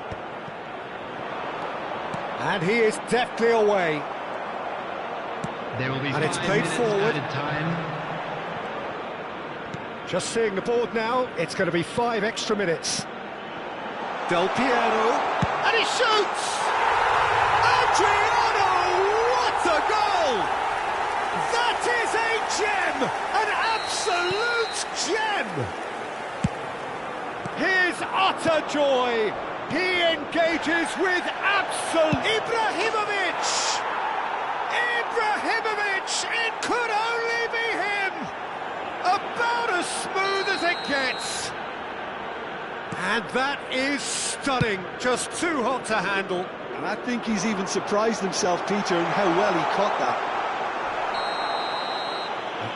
And he is deftly away. There will be And it's 5 played minutes forward. added time. Just seeing the board now, it's going to be 5 extra minutes. Del Piero, and he shoots! Adriano, what a goal! That is a gem, an absolute gem! His utter joy, he engages with Ibrahimovic! Ibrahimovic, it could only be him! About as smooth as it gets. And that is stunning, just too hot to handle. And I think he's even surprised himself, Peter, in how well he caught that.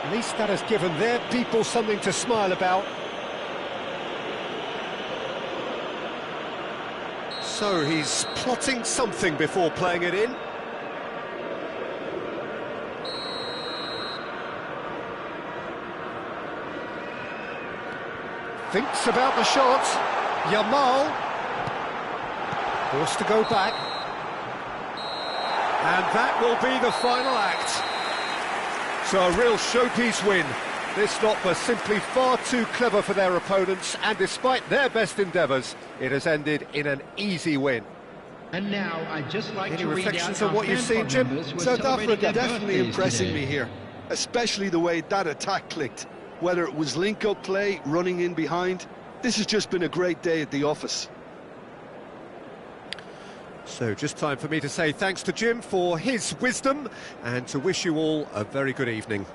At least that has given their people something to smile about. So he's plotting something before playing it in. Thinks about the shot. Yamal. Forced to go back. And that will be the final act. So a real showpiece win. This lot was simply far too clever for their opponents, and despite their best endeavours, it has ended in an easy win. And now I'd just like Any to read reflections out on our what you've fan seen, club Jim? members who are South celebrating Africa their definitely birthdays impressing today. me here, especially the way that attack clicked. Whether it was link-up play, running in behind, this has just been a great day at the office. So just time for me to say thanks to Jim for his wisdom, and to wish you all a very good evening.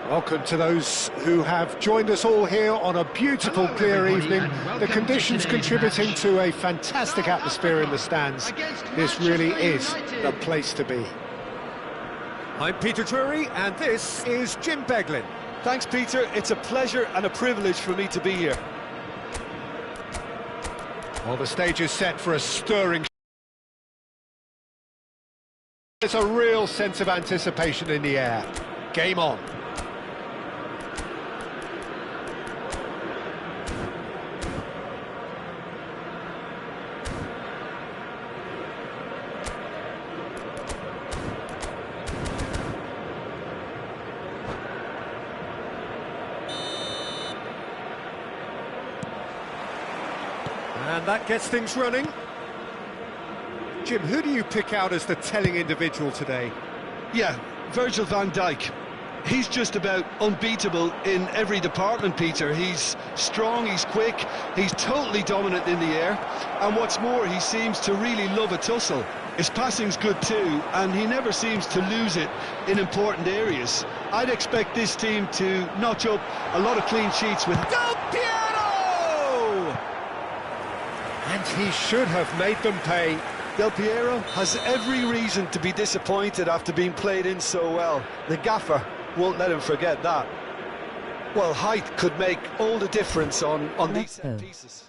Welcome to those who have joined us all here on a beautiful, clear evening. The conditions contributing to a fantastic atmosphere in the stands. This really is the place to be. I'm Peter Drury, and this is Jim Beglin. Thanks, Peter. It's a pleasure and a privilege for me to be here. Well, the stage is set for a stirring. There's a real sense of anticipation in the air. Game on. And that gets things running. Jim, who do you pick out as the telling individual today? Yeah, Virgil van Dijk. He's just about unbeatable in every department, Peter. He's strong, he's quick, he's totally dominant in the air. And what's more, he seems to really love a tussle. His passing's good too, and he never seems to lose it in important areas. I'd expect this team to notch up a lot of clean sheets with... Del Piero! And he should have made them pay. Del Piero has every reason to be disappointed after being played in so well. The gaffer won't let him forget that. Well, height could make all the difference on these set pieces.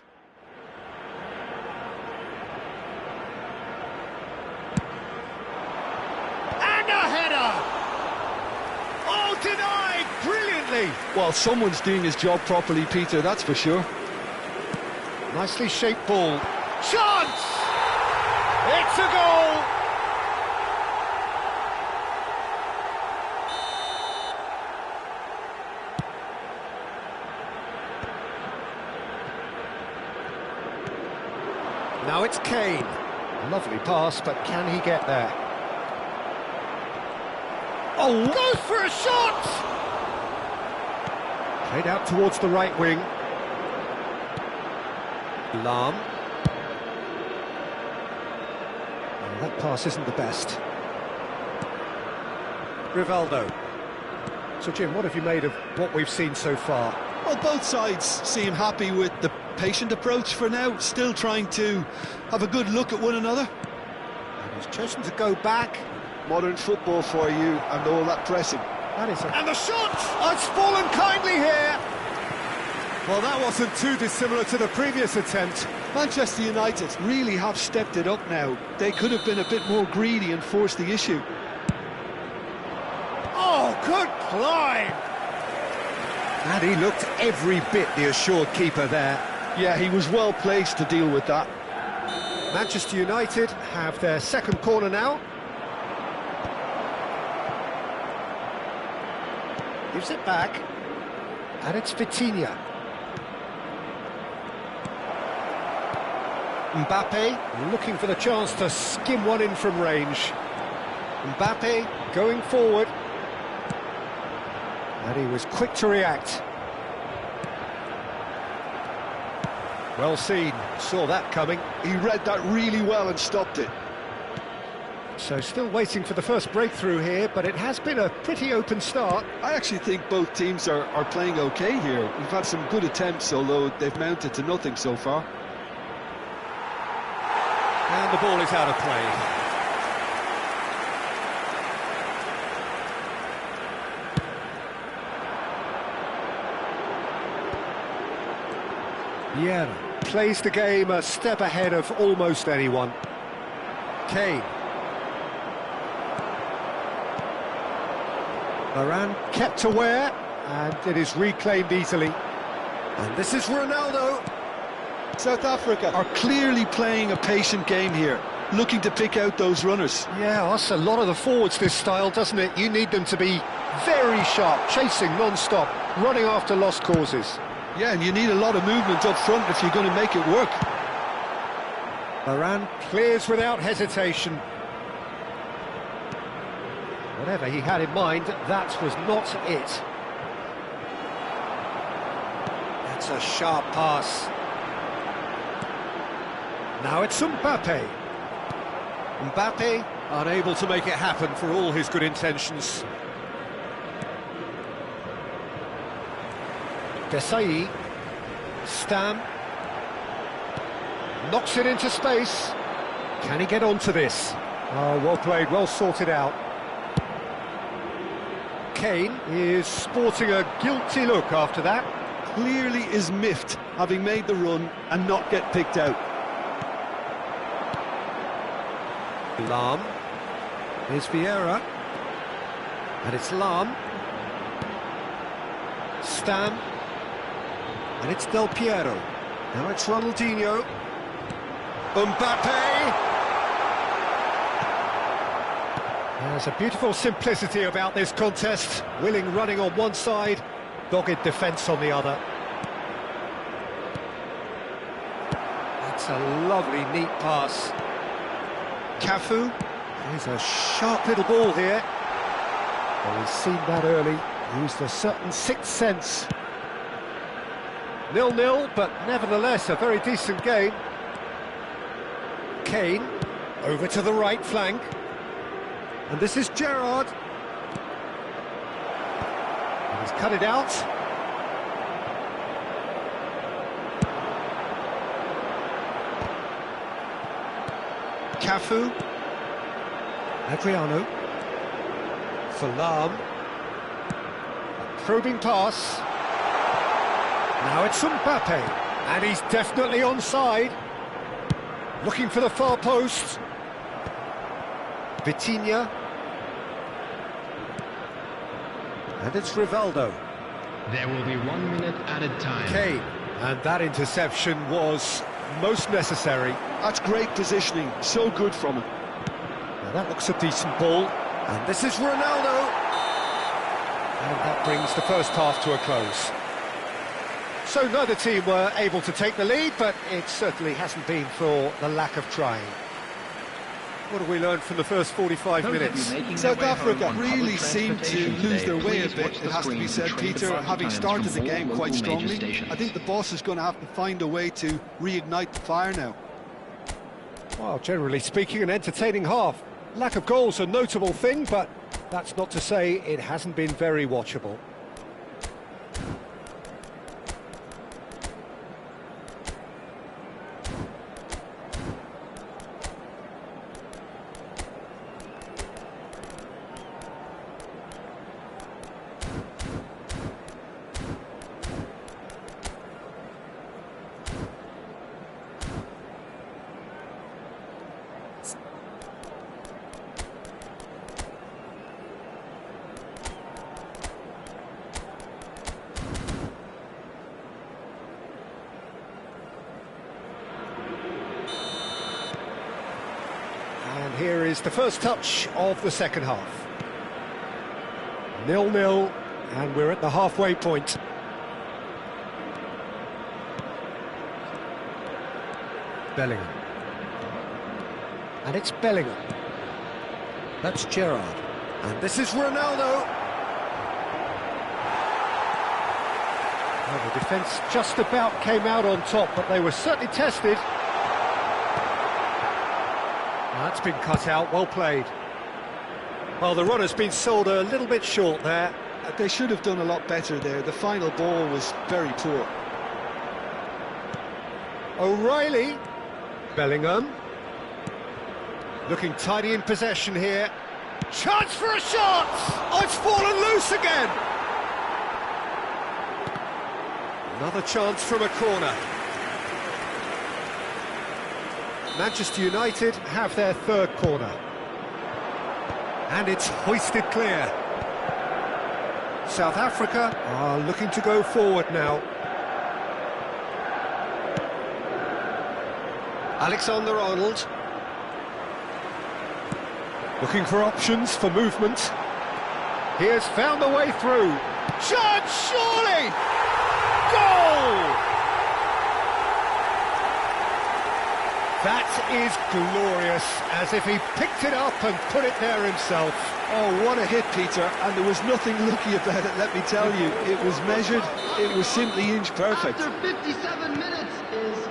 And a header! Oh, denied brilliantly! Well, someone's doing his job properly, Peter, that's for sure. Nicely shaped ball. Chance! It's a goal! Now it's Kane. Lovely pass, but can he get there? Oh, goes for a shot! Played out towards the right wing. Lahm. That pass isn't the best. Rivaldo. So, Jim, what have you made of what we've seen so far? Well, both sides seem happy with the patient approach for now, still trying to have a good look at one another. And he's chosen to go back. Modern football for you and all that pressing. That is and the shot! Oh, it's fallen kindly here! Well, that wasn't too dissimilar to the previous attempt. Manchester United really have stepped it up now. They could have been a bit more greedy and forced the issue. Oh, good climb! And he looked every bit the assured keeper there. Yeah, he was well placed to deal with that. Manchester United have their second corner now. Gives it back. And it's Vitinha. Mbappe looking for the chance to skim one in from range. Mbappe going forward. And he was quick to react. Well seen, saw that coming. He read that really well and stopped it. So still waiting for the first breakthrough here, but it has been a pretty open start. I actually think both teams are playing okay here. We've had some good attempts, although they've mounted to nothing so far. And the ball is out of play. Vieira plays the game a step ahead of almost anyone. Kane. Varane kept aware, and it is reclaimed easily. And this is Ronaldo. South Africa are clearly playing a patient game here, looking to pick out those runners. Yeah, that's a lot of the forwards, this style, doesn't it? You need them to be very sharp, chasing non-stop, running after lost causes. Yeah, and you need a lot of movement up front if you're going to make it work. Varane clears without hesitation. Whatever he had in mind, that was not it. That's a sharp pass. Now it's Mbappe. Mbappe unable to make it happen for all his good intentions. Desai. Stam. Knocks it into space. Can he get onto this? Oh, well played, well sorted out. Kane is sporting a guilty look after that. Clearly is miffed, having made the run and not get picked out. Lam. Here's Vieira. And it's Lam. Stam. And it's Del Piero. Now it's Ronaldinho. Mbappe! There's a beautiful simplicity about this contest. Willing running on one side, dogged defence on the other. That's a lovely, neat pass. Cafu. There's a sharp little ball here. Well, he's seen that early. Used a certain sixth sense. 0-0, but nevertheless a very decent game. Kane, over to the right flank. And this is Gerrard. And he's cut it out. Cafu. Adriano. For Lam. Probing pass. Now it's Mbappe. And he's definitely onside. Looking for the far post. Vitinha. And it's Rivaldo. There will be 1 minute added time. Kane. And that interception was most necessary. That's great positioning, so good from him. Now that looks a decent ball. And this is Ronaldo. And that brings the first half to a close. So neither team were able to take the lead, but it certainly hasn't been for the lack of trying. What have we learned from the first 45 minutes? South Africa really seemed to lose their way a bit, it has to be said, Peter, having started the game quite strongly. I think the boss is going to have to find a way to reignite the fire now. Well, generally speaking, an entertaining half. Lack of goals a notable thing, but that's not to say it hasn't been very watchable. And here is the first touch of the second half. 0-0, and we're at the halfway point. Bellingham. And it's Bellingham. That's Gerrard. And this is Ronaldo. Well, the defence just about came out on top, but they were certainly tested. That's been cut out, well played. Well, the run has been sold a little bit short there. They should have done a lot better there. The final ball was very poor. O'Reilly. Bellingham. Looking tidy in possession here. Chance for a shot! Oh, it's fallen loose again! Another chance from a corner. Manchester United have their third corner. And it's hoisted clear. South Africa are looking to go forward now. Alexander-Arnold. Looking for options for movement. He has found a way through. Chance, surely! Goal! That is glorious, as if he picked it up and put it there himself. Oh, what a hit, Peter, and there was nothing lucky about it, let me tell you. It was measured, it was simply inch perfect. After 57 minutes is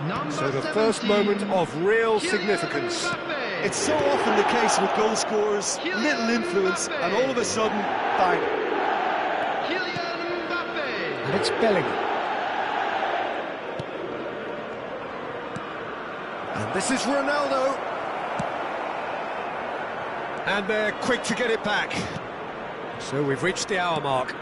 number So the first moment of real significance. It's so often the case with goal scorers, little influence, and all of a sudden, bang. And it's Bellingham. And this is Ronaldo. And they're quick to get it back. So we've reached the hour mark.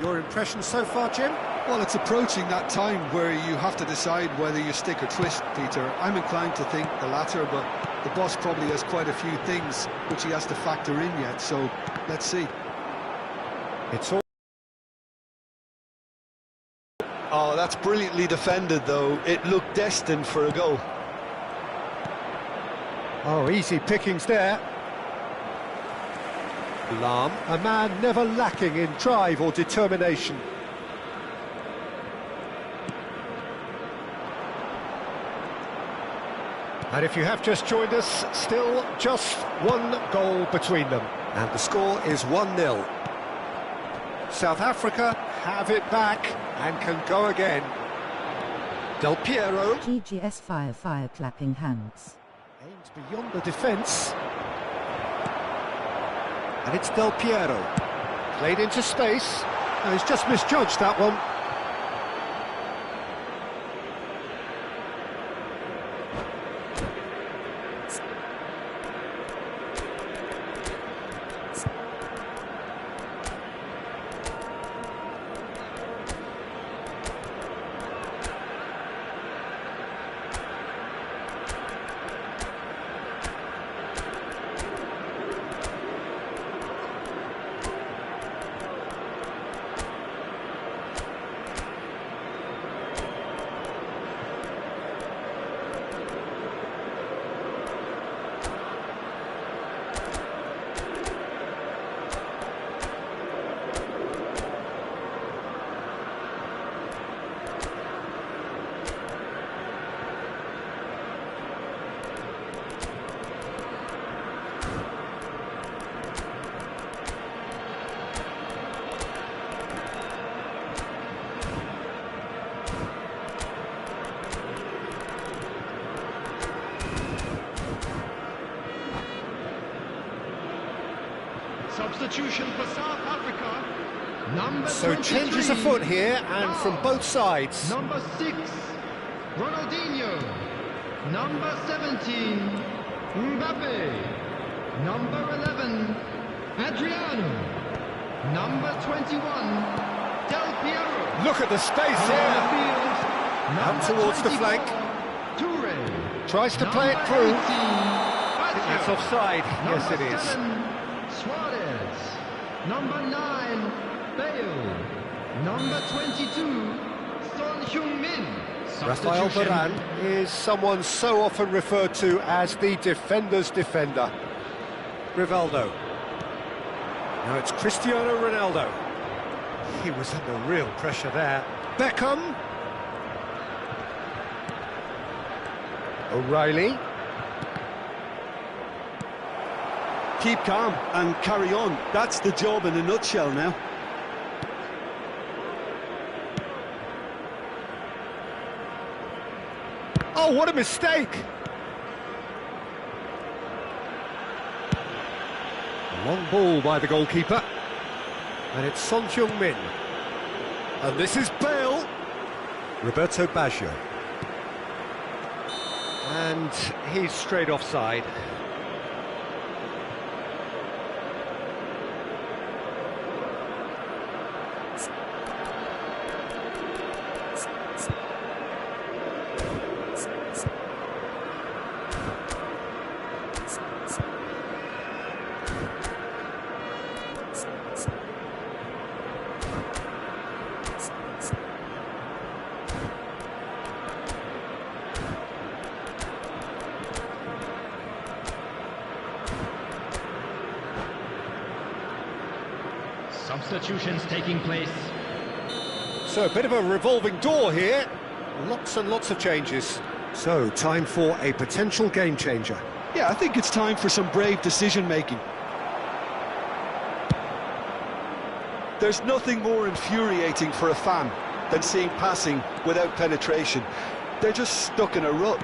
Your impression so far, Jim? Well, it's approaching that time where you have to decide whether you stick or twist, Peter. I'm inclined to think the latter, but the boss probably has quite a few things which he has to factor in yet, so let's see. It's all... Oh, that's brilliantly defended, though. It looked destined for a goal. Oh, easy pickings there. Lahm, a man never lacking in drive or determination. And if you have just joined us, still just one goal between them. And the score is 1-0. South Africa have it back and can go again. Del Piero GGS fire clapping hands. aims beyond the defence. And it's Del Piero. Played into space. Oh, he's just misjudged that one. Substitution for South Africa. Number So changes afoot here, and from both sides. Number 6, Ronaldinho. Number 17, Mbappe. Number 11, Adriano. Number 21, Del Piero. Look at the space here. Out towards the flank. Toure. Tries to play it through. That's Baggio. offside. Yes, it Number is. 7, Suarez. Number 9, Bale. Number 22, Son Heung-min. Rafael Substitution. Varane is someone so often referred to as the defender's defender. Rivaldo. Now it's Cristiano Ronaldo. He was under real pressure there. Beckham. O'Reilly. Keep calm and carry on. That's the job in a nutshell now. Oh, what a mistake! A long ball by the goalkeeper. And it's Son Heung-min. And this is Bale. Roberto Baggio. And he's straight offside. Substitutions taking place. So a bit of a revolving door here. Lots and lots of changes. So time for a potential game changer. Yeah, I think it's time for some brave decision-making. There's nothing more infuriating for a fan than seeing passing without penetration. They're just stuck in a rut.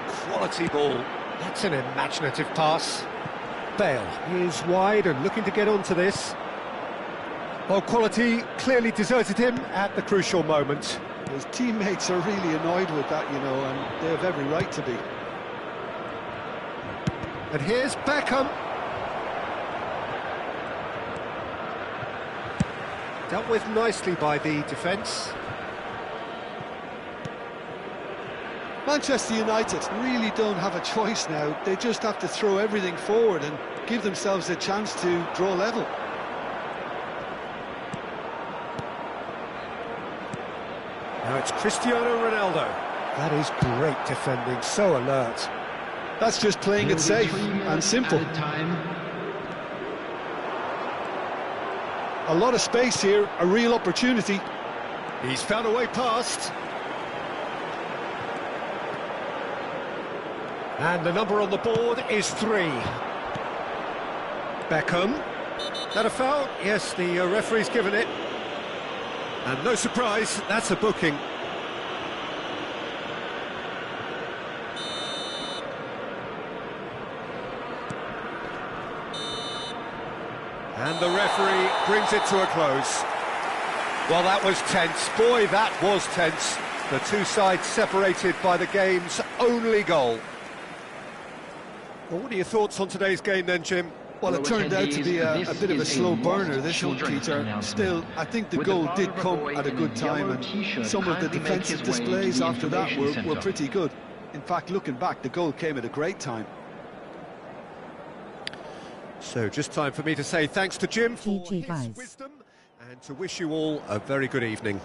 Quality ball. That's an imaginative pass. Bale is wide and looking to get onto this. Well, quality clearly deserted him at the crucial moment. His teammates are really annoyed with that, you know, and they have every right to be. And here's Beckham. Dealt with nicely by the defence. Manchester United really don't have a choice now. They just have to throw everything forward and give themselves a chance to draw level. Now it's Cristiano Ronaldo. That is great defending, so alert. That's just playing it safe and simple. A lot of space here, a real opportunity. He's found a way past. And the number on the board is 3. Beckham. That a foul? Yes, the referee's given it. And no surprise, that's a booking. And the referee brings it to a close. Well, that was tense. Boy, that was tense. The two sides separated by the game's only goal. Well, what are your thoughts on today's game then, Jim? Well, it turned out to be a bit of a slow burner, this one, Peter. Still, I think the goal did come at a good time, and some of the defensive displays after that were pretty good. In fact, looking back, the goal came at a great time. So, just time for me to say thanks to Jim for his wisdom, and to wish you all a very good evening.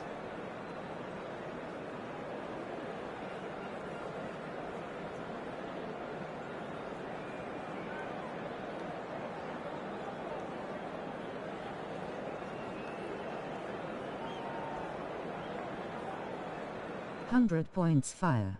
£100 points fire.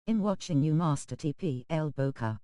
in watching you master TP Elbow Cup.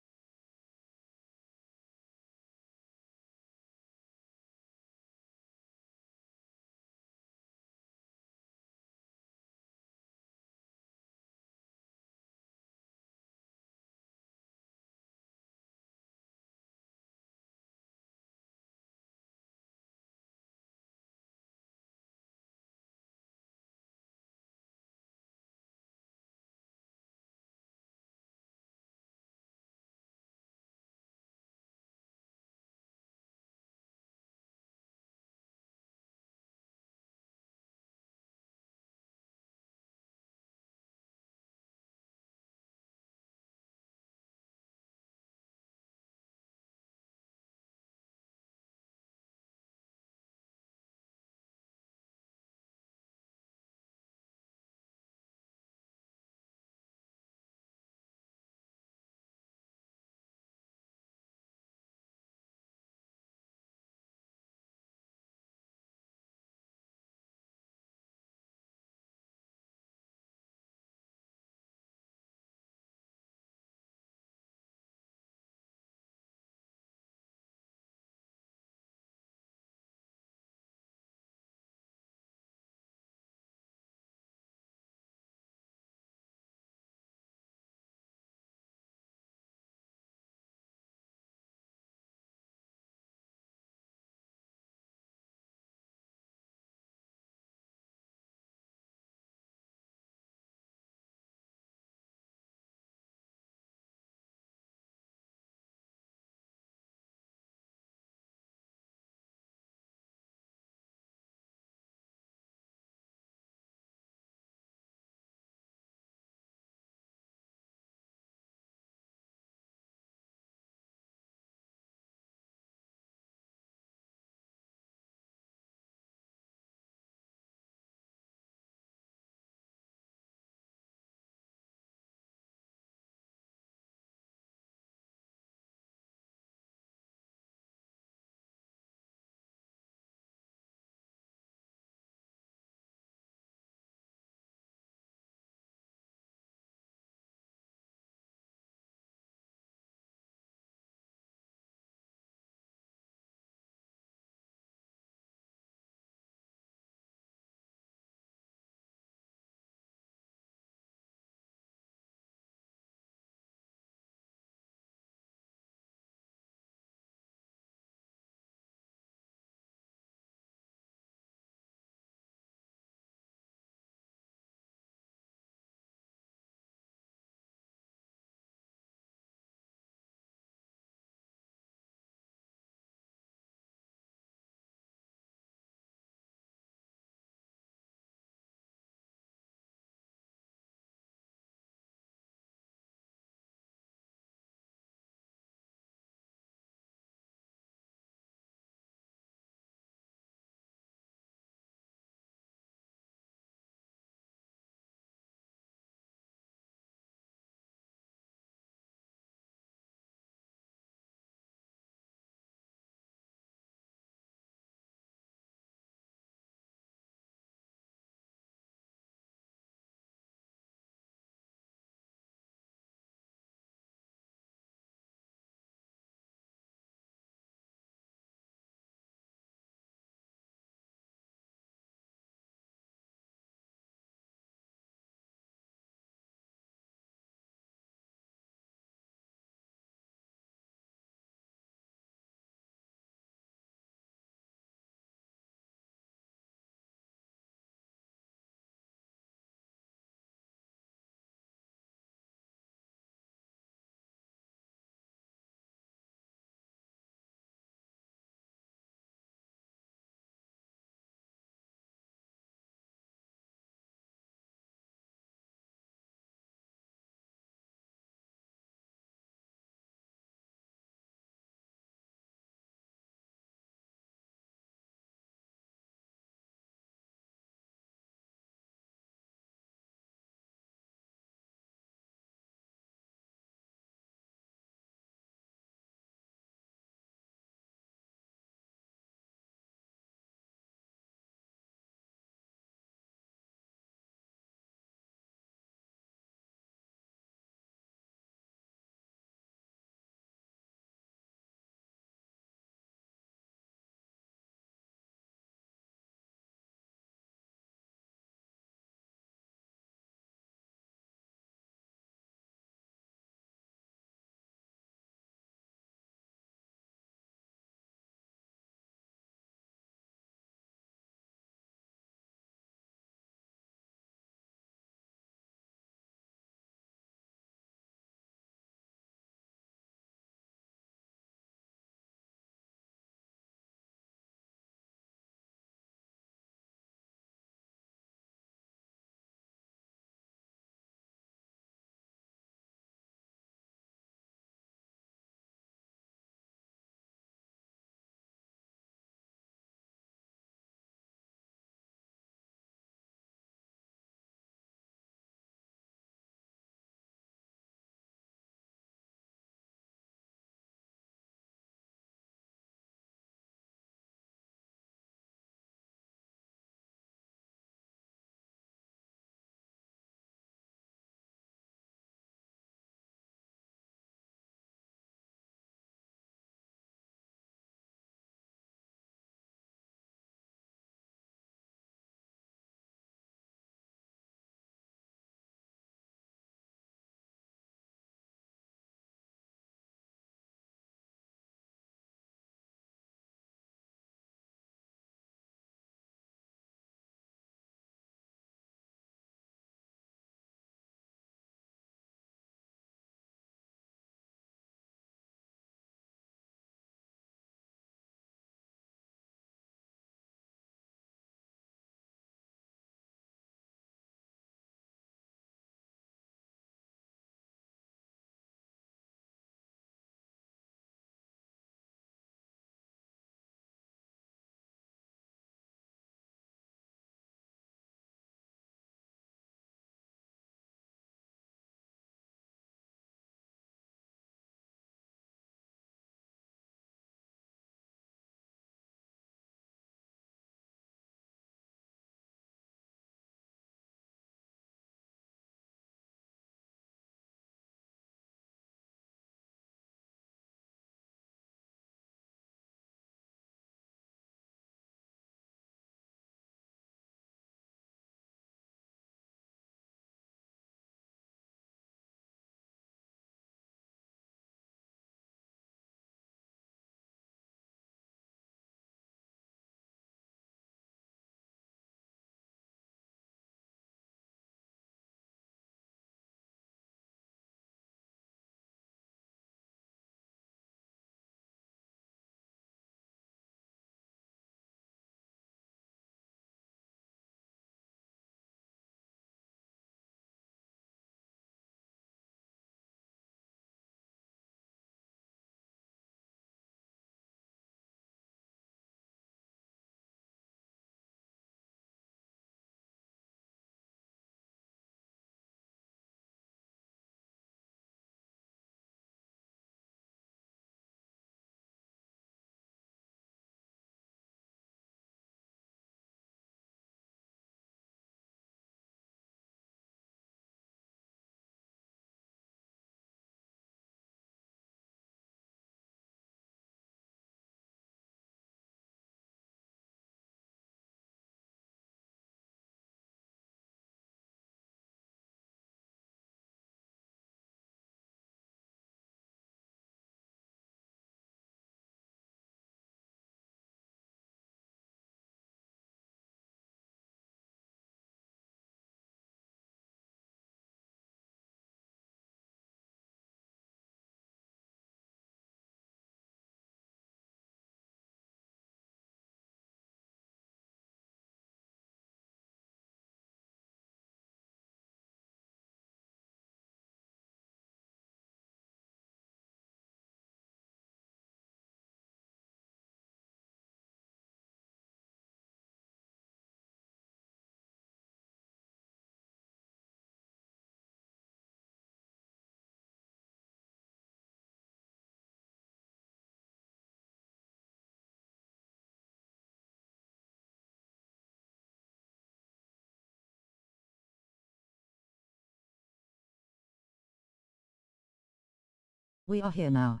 We are here now.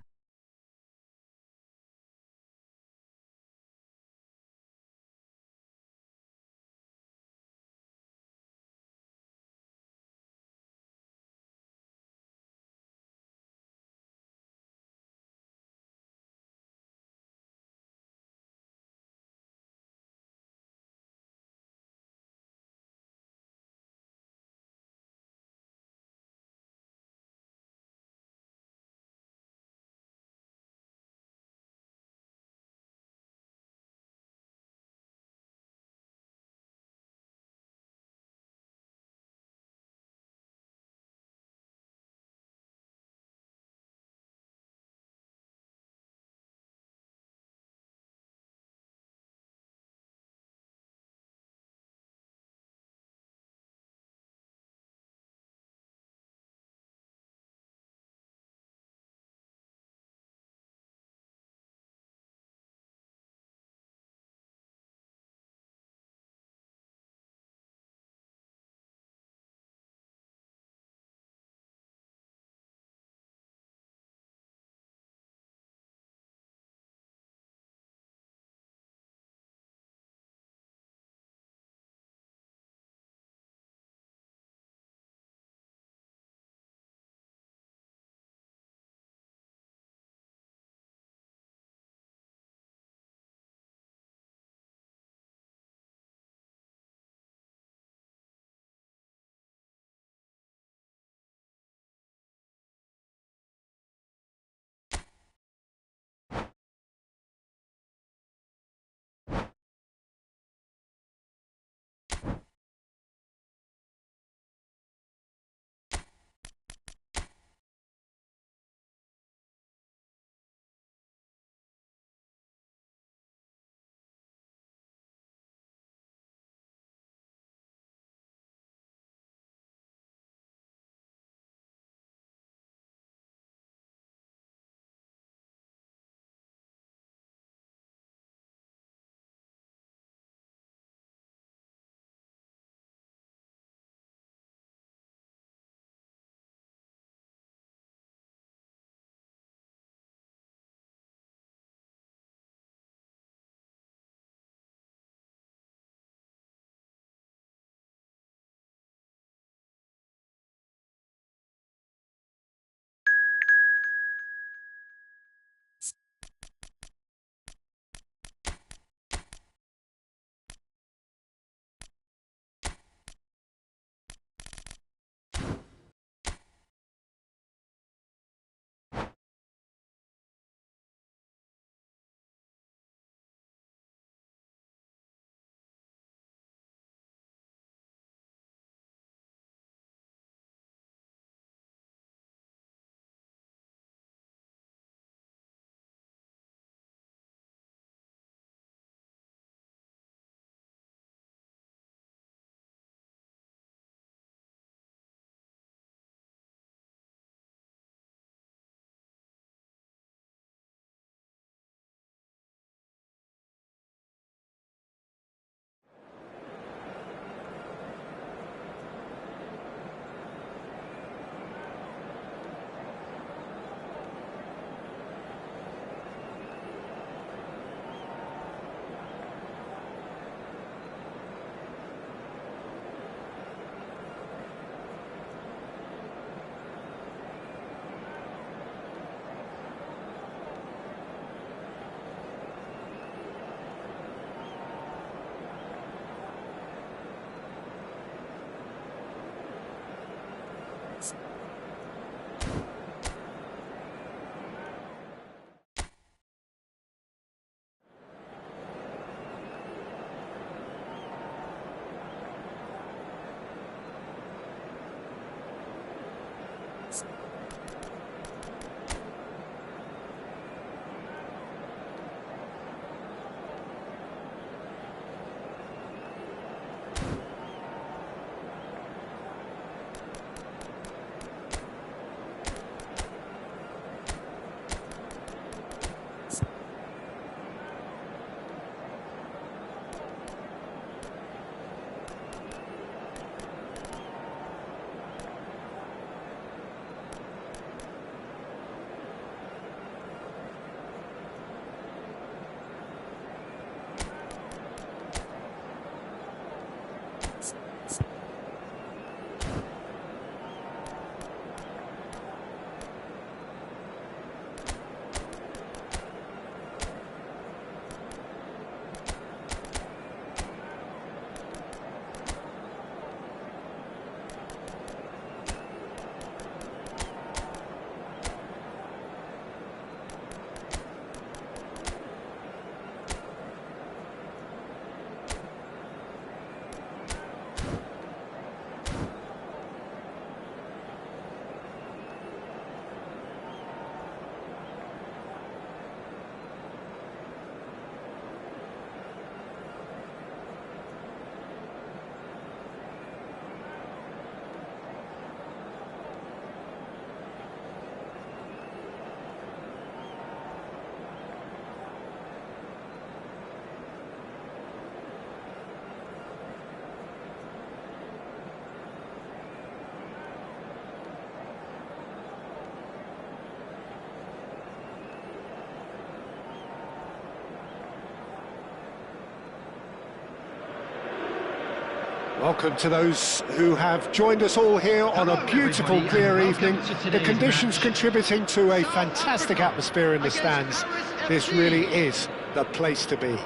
Welcome to those who have joined us all here on a beautiful, clear evening. The conditions contributing to a fantastic atmosphere in the stands. This really is the place to be.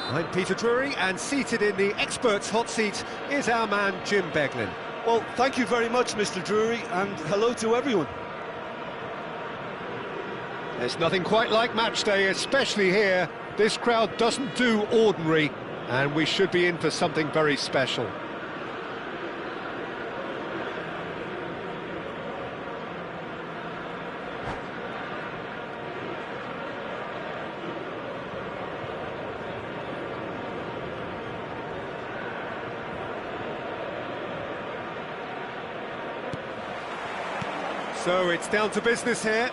I'm Peter Drury, and seated in the experts' hot seat is our man Jim Beglin. Well, thank you very much, Mr. Drury, and hello to everyone. There's nothing quite like match day, especially here. This crowd doesn't do ordinary, and we should be in for something very special. So it's down to business here.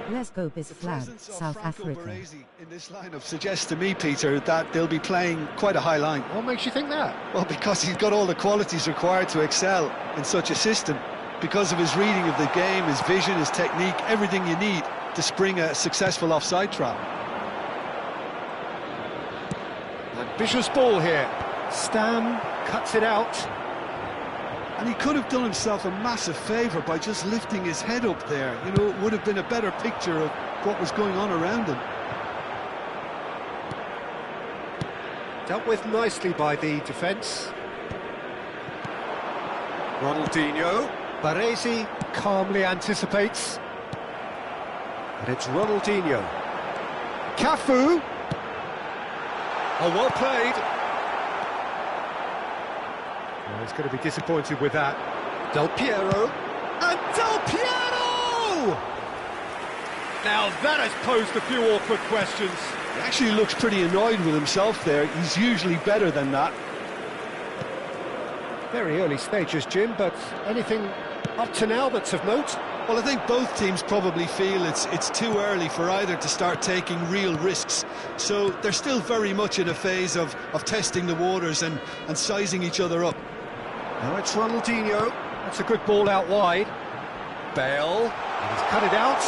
Let's go bis flag, South Africa. In this lineup suggests to me, Peter, that they'll be playing quite a high line. What makes you think that? Well, because he's got all the qualities required to excel in such a system. Because of his reading of the game, his vision, his technique, everything you need to spring a successful offside trap. Ambitious ball here. Stam cuts it out. And he could have done himself a massive favour by just lifting his head up there. You know, it would have been a better picture of what was going on around him. Dealt with nicely by the defence. Ronaldinho. Baresi calmly anticipates. And it's Ronaldinho. Cafu. Oh, well played. Well, he's going to be disappointed with that. Del Piero. And Del Piero! Now that has posed a few awkward questions. He actually looks pretty annoyed with himself there. He's usually better than that. Very early stages, Jim, but anything up to now that's of note? Well, I think both teams probably feel it's too early for either to start taking real risks. So they're still very much in a phase of testing the waters and sizing each other up. Now it's Ronaldinho. That's a good ball out wide. Bale. He's cut it out.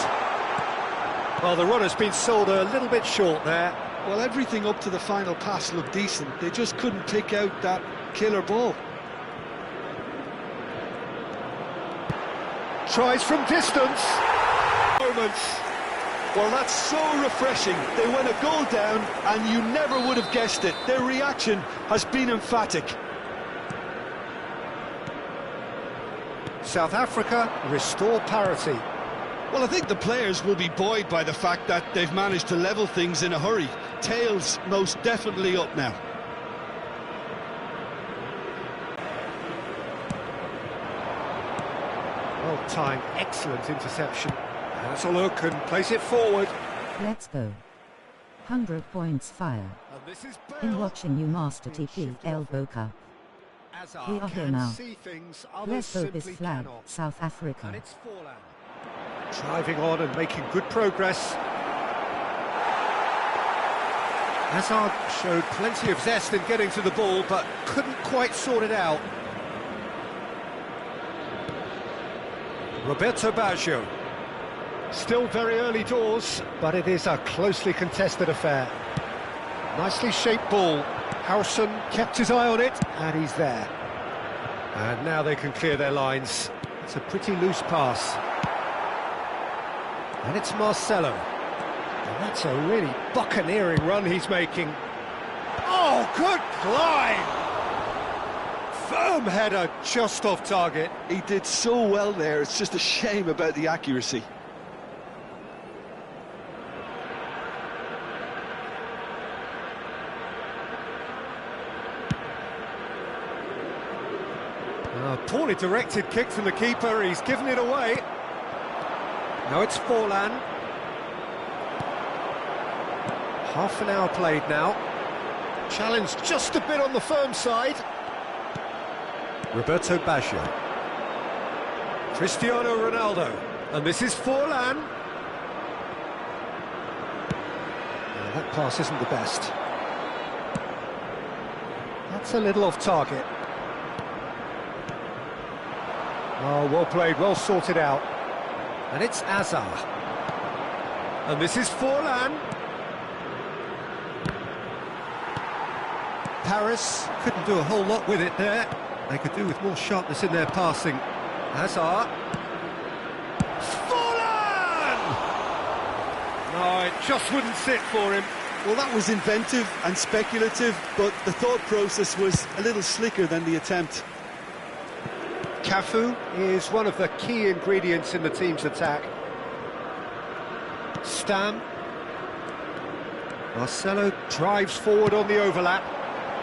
Well, the runner's been sold a little bit short there. Well, everything up to the final pass looked decent. They just couldn't pick out that killer ball. Tries from distance. Moments. Well, that's so refreshing. They went a goal down and you never would have guessed it. Their reaction has been emphatic. South Africa restore parity. Well, I think the players will be buoyed by the fact that they've managed to level things in a hurry. Tails most definitely up now. Well timed, excellent interception. Has a look and place it forward. Let's go. 100 points fire. And this is Bale. In watching you master TP elbow cup. We are here now. Let's go bis flag, South Africa. And it's Forlan. Driving on and making good progress. Hazard showed plenty of zest in getting to the ball, but couldn't quite sort it out. Roberto Baggio. Still very early doors, but it is a closely contested affair. Nicely shaped ball. Harrison kept his eye on it, and he's there. And now they can clear their lines. It's a pretty loose pass. And it's Marcelo. And that's a really buccaneering run he's making. Oh, good climb! Firm header just off target. He did so well there, it's just a shame about the accuracy. Poorly directed kick from the keeper, he's given it away. Now it's Forlan. Half an hour played now. Challenge just a bit on the firm side. Roberto Baggio. Cristiano Ronaldo. And this is Forlan. That pass isn't the best. That's a little off target. Oh, well played, well sorted out. And it's Azar. And this is Forlan. Paris couldn't do a whole lot with it there. They could do with more sharpness in their passing. Hazard. Fallen! No, it just wouldn't sit for him. Well, that was inventive and speculative, but the thought process was a little slicker than the attempt. Cafu is one of the key ingredients in the team's attack. Stam. Marcelo drives forward on the overlap.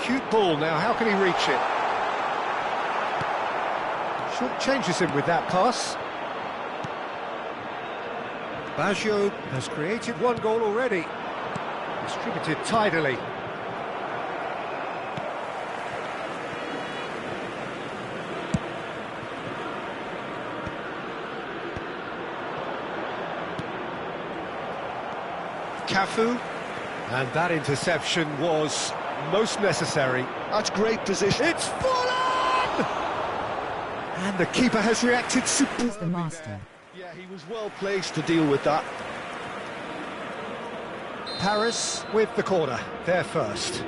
Cute ball now, how can he reach it? Short changes him with that pass. Baggio has created one goal already. Distributed tidily. Cafu. And that interception was most necessary. That's great position. It's Fallen! And the keeper has reacted superbly. He's the master. Yeah, he was well placed to deal with that. Paris with the corner, they're first.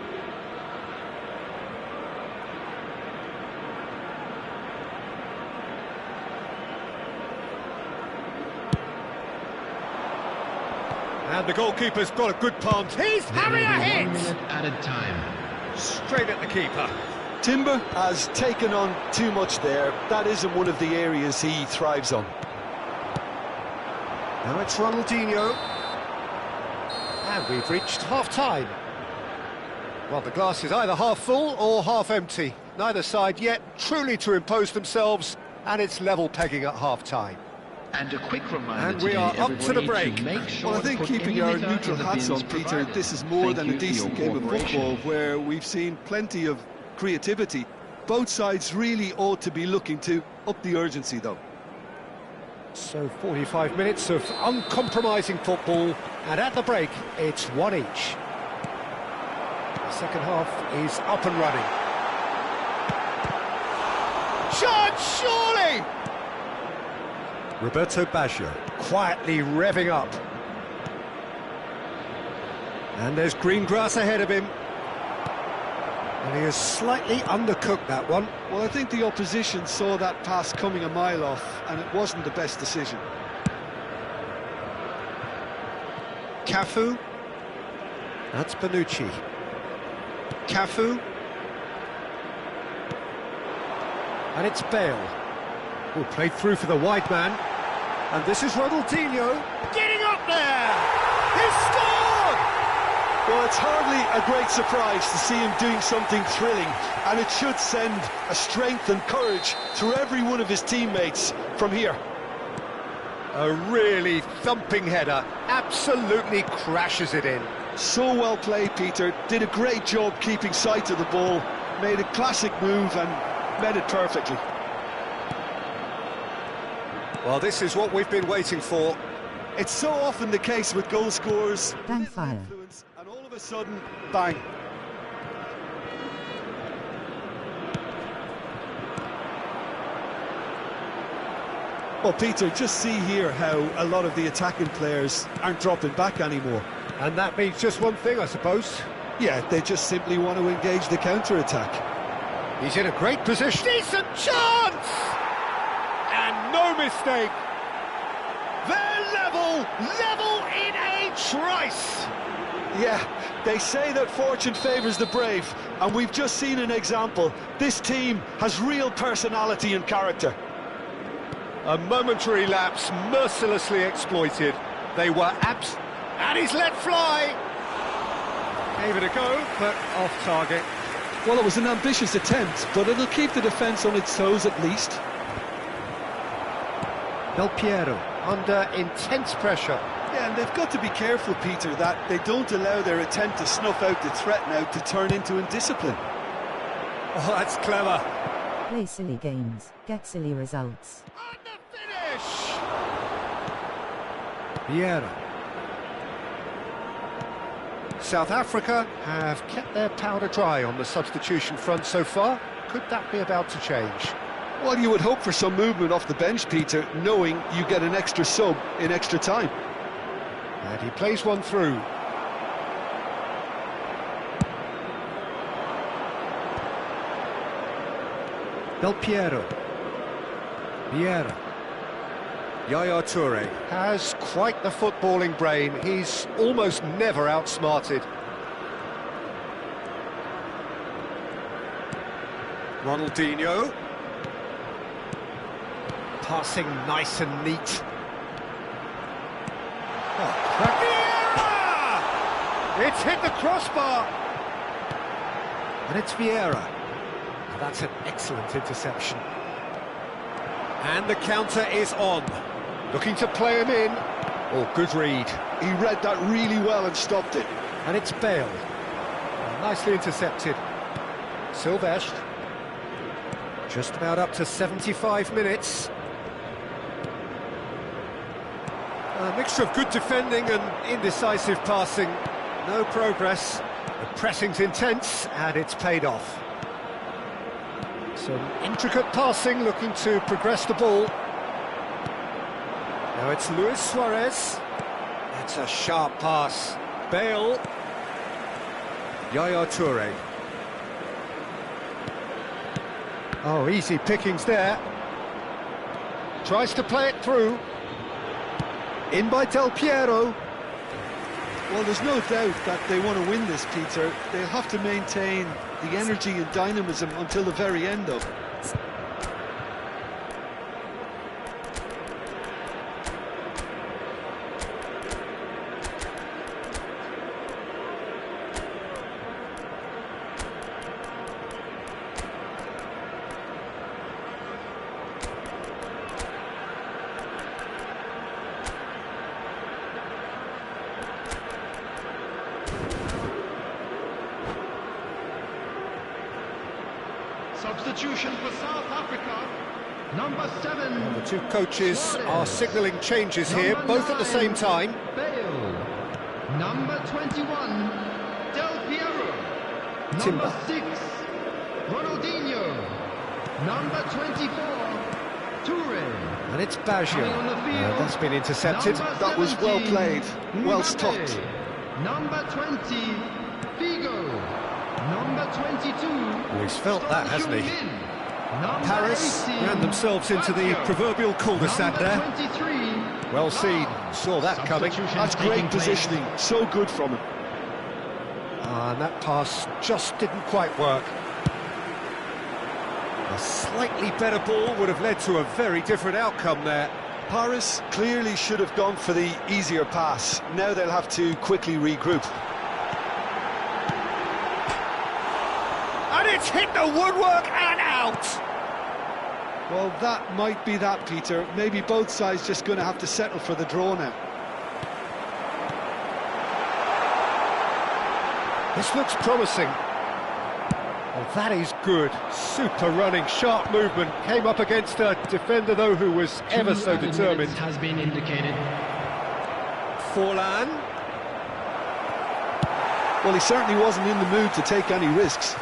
And the goalkeeper's got a good palm. He's having a hit! 1 minute added time. Straight at the keeper. Timber has taken on too much there. That isn't one of the areas he thrives on. Now it's Ronaldinho. And we've reached half-time. Well, the glass is either half full or half empty. Neither side yet truly to impose themselves, and it's level pegging at half-time. And a quick reminder And we today, are up to the everybody, break. to make sure Well, I think to put keeping any our litter neutral in the hats bins on, Peter, provided. this is more Thank than you a for your decent game of cooperation. football where we've seen plenty of creativity. Both sides really ought to be looking to up the urgency, though. So 45 minutes of uncompromising football, and at the break, it's one each. The second half is up and running. Shot, surely! Roberto Baggio quietly revving up. And there's green grass ahead of him. And he has slightly undercooked that one. Well, I think the opposition saw that pass coming a mile off, and it wasn't the best decision. Cafu. That's Bonucci. Cafu. And it's Bale. Who played through for the wide man. And this is Ronaldinho getting up there! He's scored! Well, it's hardly a great surprise to see him doing something thrilling, and it should send a strength and courage through every one of his teammates from here. A really thumping header, absolutely crashes it in. So well played, Peter. Did a great job keeping sight of the ball, made a classic move and met it perfectly. Well, this is what we've been waiting for. It's so often the case with goal scorers. Bang fire. Influence, and all of a sudden, bang. Well, Peter, just see here how a lot of the attacking players aren't dropping back anymore. And that means just one thing, I suppose. Yeah, they just simply want to engage the counter-attack. He's in a great position. Decent chance! And no mistake. They're level in a trice. Yeah, they say that fortune favours the brave, and we've just seen an example. This team has real personality and character. A momentary lapse mercilessly exploited. They were and he's let fly. Gave it a go, but off target. Well, it was an ambitious attempt, but it'll keep the defence on its toes at least. Del Piero under intense pressure. Yeah, and they've got to be careful, Peter, that they don't allow their attempt to snuff out the threat now to turn into indiscipline. Oh, that's clever. Play silly games, get silly results. And the finish! Vieira. South Africa have kept their powder dry on the substitution front so far. Could that be about to change? Well, you would hope for some movement off the bench, Peter, knowing you get an extra sub in extra time. And he plays one through. Del Piero. Vieira. Yaya Toure has quite the footballing brain. He's almost never outsmarted. Ronaldinho. Passing nice and neat. Oh, Vieira! It's hit the crossbar! And it's Vieira. That's an excellent interception. And the counter is on. Looking to play him in. Oh, good read. He read that really well and stopped it. And it's Bale. Nicely intercepted. Silvestre. Just about up to 75 minutes. A mixture of good defending and indecisive passing. No progress. The pressing's intense and it's paid off. Some intricate passing, looking to progress the ball. Now it's Luis Suarez. That's a sharp pass. Bale. Yaya Toure. Oh, easy pickings there. Tries to play it through. In by Del Piero. Well, there's no doubt that they want to win this, Peter. They'll have to maintain the energy and dynamism until the very end, though. Substitution for South Africa, number 7. The two coaches are signalling changes here, both at the same time. Bale. Number 21, Del Piero. Timber. Number 6, Ronaldinho. Number 24, Toure. And it's Baggio. Coming on the field, That's been intercepted. number That was well 17, played, well Mbappe. stopped. Number 20, Figo. Number 22. Well, he's felt that, hasn't he? Number Paris 18, ran themselves into the Baggio. proverbial cul-de-sac Number there. 23. Well seen, saw that coming. Substitution That's taking great place. positioning, so good from him. And that pass just didn't quite work. A slightly better ball would have led to a very different outcome there. Paris clearly should have gone for the easier pass. Now they'll have to quickly regroup. And it's hit the woodwork and out! Well, that might be that, Peter. Maybe both sides just going to have to settle for the draw now. This looks promising. Well, that is good. Super running, sharp movement. Came up against a defender, though, who was ever so determined. Has been indicated. Forlan. Well, he certainly wasn't in the mood to take any risks.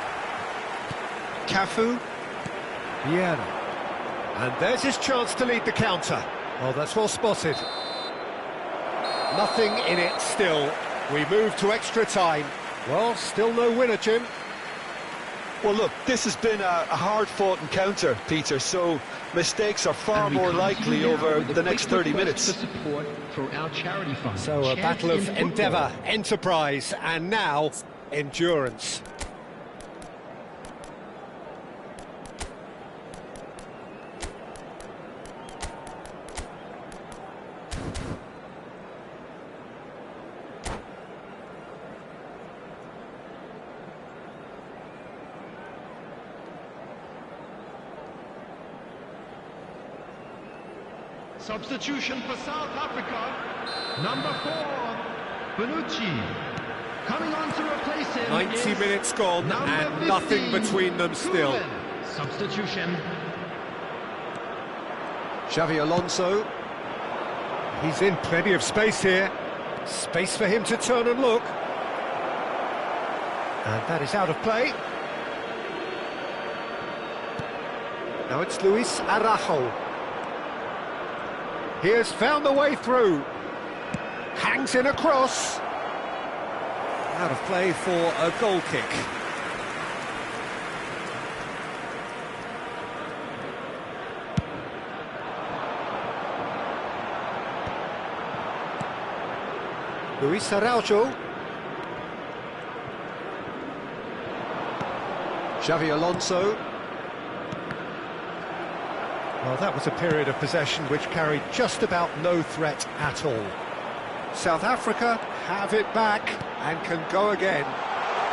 Cafu. Vieira. And there's his chance to lead the counter. Well, that's well spotted. Nothing in it still. We move to extra time. Well, still no winner, Jim. Well, look, this has been a hard-fought encounter, Peter, so mistakes are far more likely over the next 30 minutes. For support for our charity fund. So a Chance battle of in football. endeavour, enterprise, and now endurance. Substitution for South Africa, number 4, Bonucci. Coming on to replace him 90 is minutes gone number and nothing 15, between them still. Koeman. Substitution. Xavi Alonso. He's in plenty of space here. Space for him to turn and look. And that is out of play. Now it's Luis Araujo. He has found the way through. Hangs in a cross. Out of play for a goal kick. Luis Araujo. Xavi Alonso. Well, that was a period of possession which carried just about no threat at all. South Africa have it back and can go again.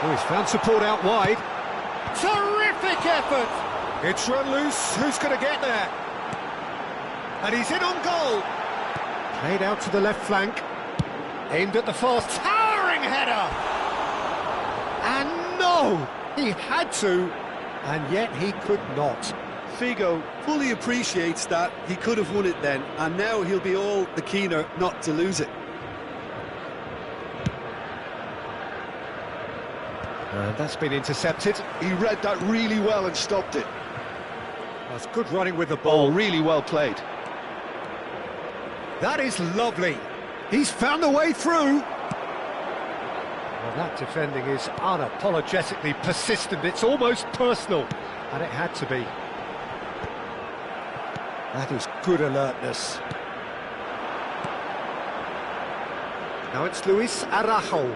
Oh, he's found support out wide. Terrific effort! It's run loose, who's going to get there? And he's in on goal. Played out to the left flank. Aimed at the fast, towering header! And no! He had to, and yet he could not. Figo fully appreciates that he could have won it then, and now he'll be all the keener not to lose it. And that's been intercepted. He read that really well and stopped it. That's good running with the ball. Oh, really well played. That is lovely. He's found a way through. Well, that defending is unapologetically persistent. It's almost personal, and it had to be. That is good alertness. Now it's Luis Araujo.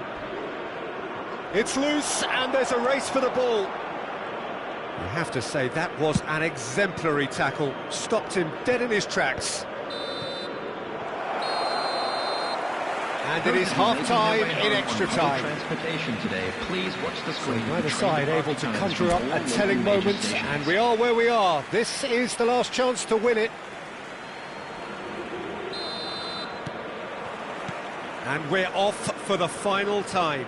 It's loose, and there's a race for the ball. You have to say that was an exemplary tackle. Stopped him dead in his tracks. And it is half-time in extra time. Transportation today. Please watch the screen. Neither side able to conjure up a telling moment, and we are where we are. This is the last chance to win it. And we're off for the final time.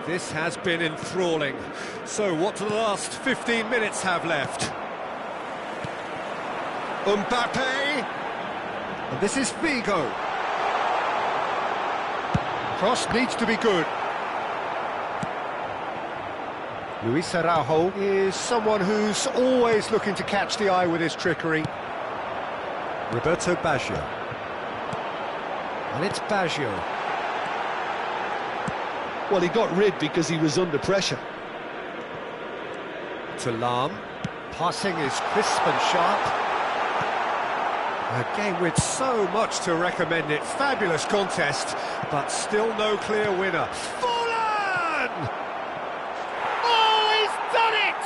This has been enthralling. So what do the last 15 minutes have left? Mbappe! And this is Figo. Cross needs to be good. Luis Araujo is someone who's always looking to catch the eye with his trickery. Roberto Baggio. And it's Baggio. Well, he got rid because he was under pressure. To Lam. Passing is crisp and sharp. A game with so much to recommend it. Fabulous contest, but still no clear winner. Fallen! Oh, he's done it!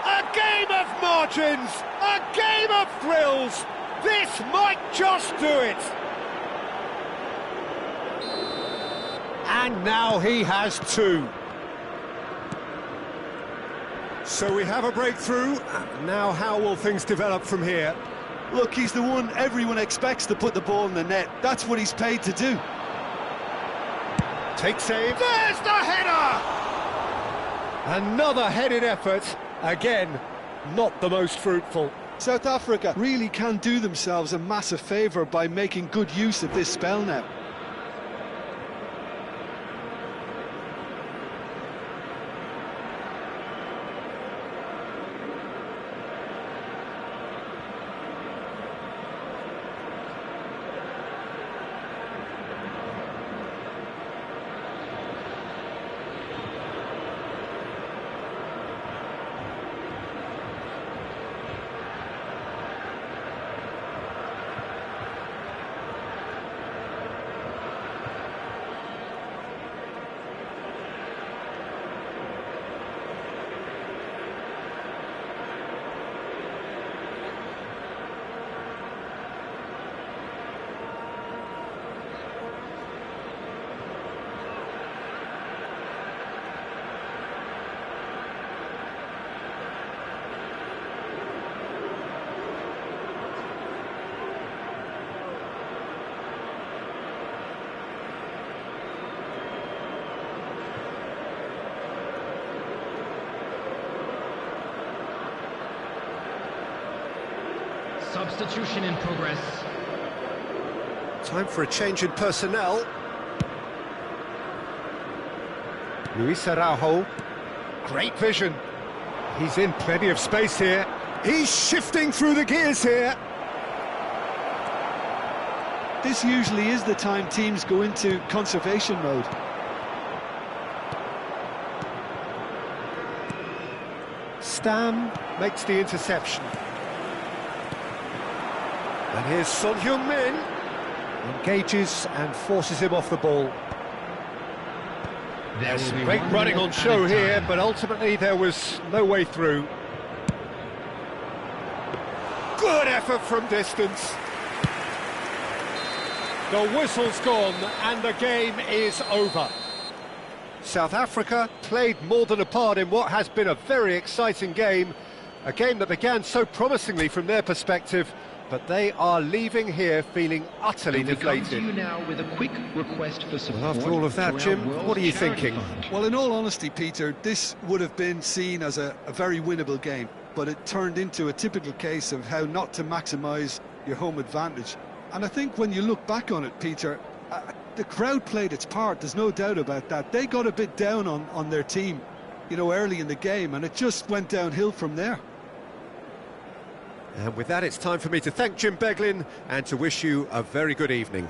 A game of margins! A game of thrills! This might just do it! And now he has two. So we have a breakthrough. Now how will things develop from here? Look, he's the one everyone expects to put the ball in the net. That's what he's paid to do. Take save. There's the header! Another headed effort. Again, not the most fruitful. South Africa really can do themselves a massive favour by making good use of this spell now. Substitution in progress. Time for a change in personnel. Luis Araujo. Great vision. He's in plenty of space here. He's shifting through the gears here. This usually is the time teams go into conservation mode. Stam makes the interception. And here's Son Heung-min. Engages and forces him off the ball. There's great running on show here, but ultimately there was no way through. Good effort from distance. The whistle's gone and the game is over. South Africa played more than a part in what has been a very exciting game. A game that began so promisingly from their perspective, but they are leaving here feeling utterly deflated. You now with a quick request for support. Well, after all of that, Jim, what are you thinking? Well, in all honesty, Peter, this would have been seen as a very winnable game, but it turned into a typical case of how not to maximise your home advantage. And I think when you look back on it, Peter, the crowd played its part, there's no doubt about that. They got a bit down on their team, you know, early in the game, and it just went downhill from there. And with that, it's time for me to thank Jim Beglin and to wish you a very good evening.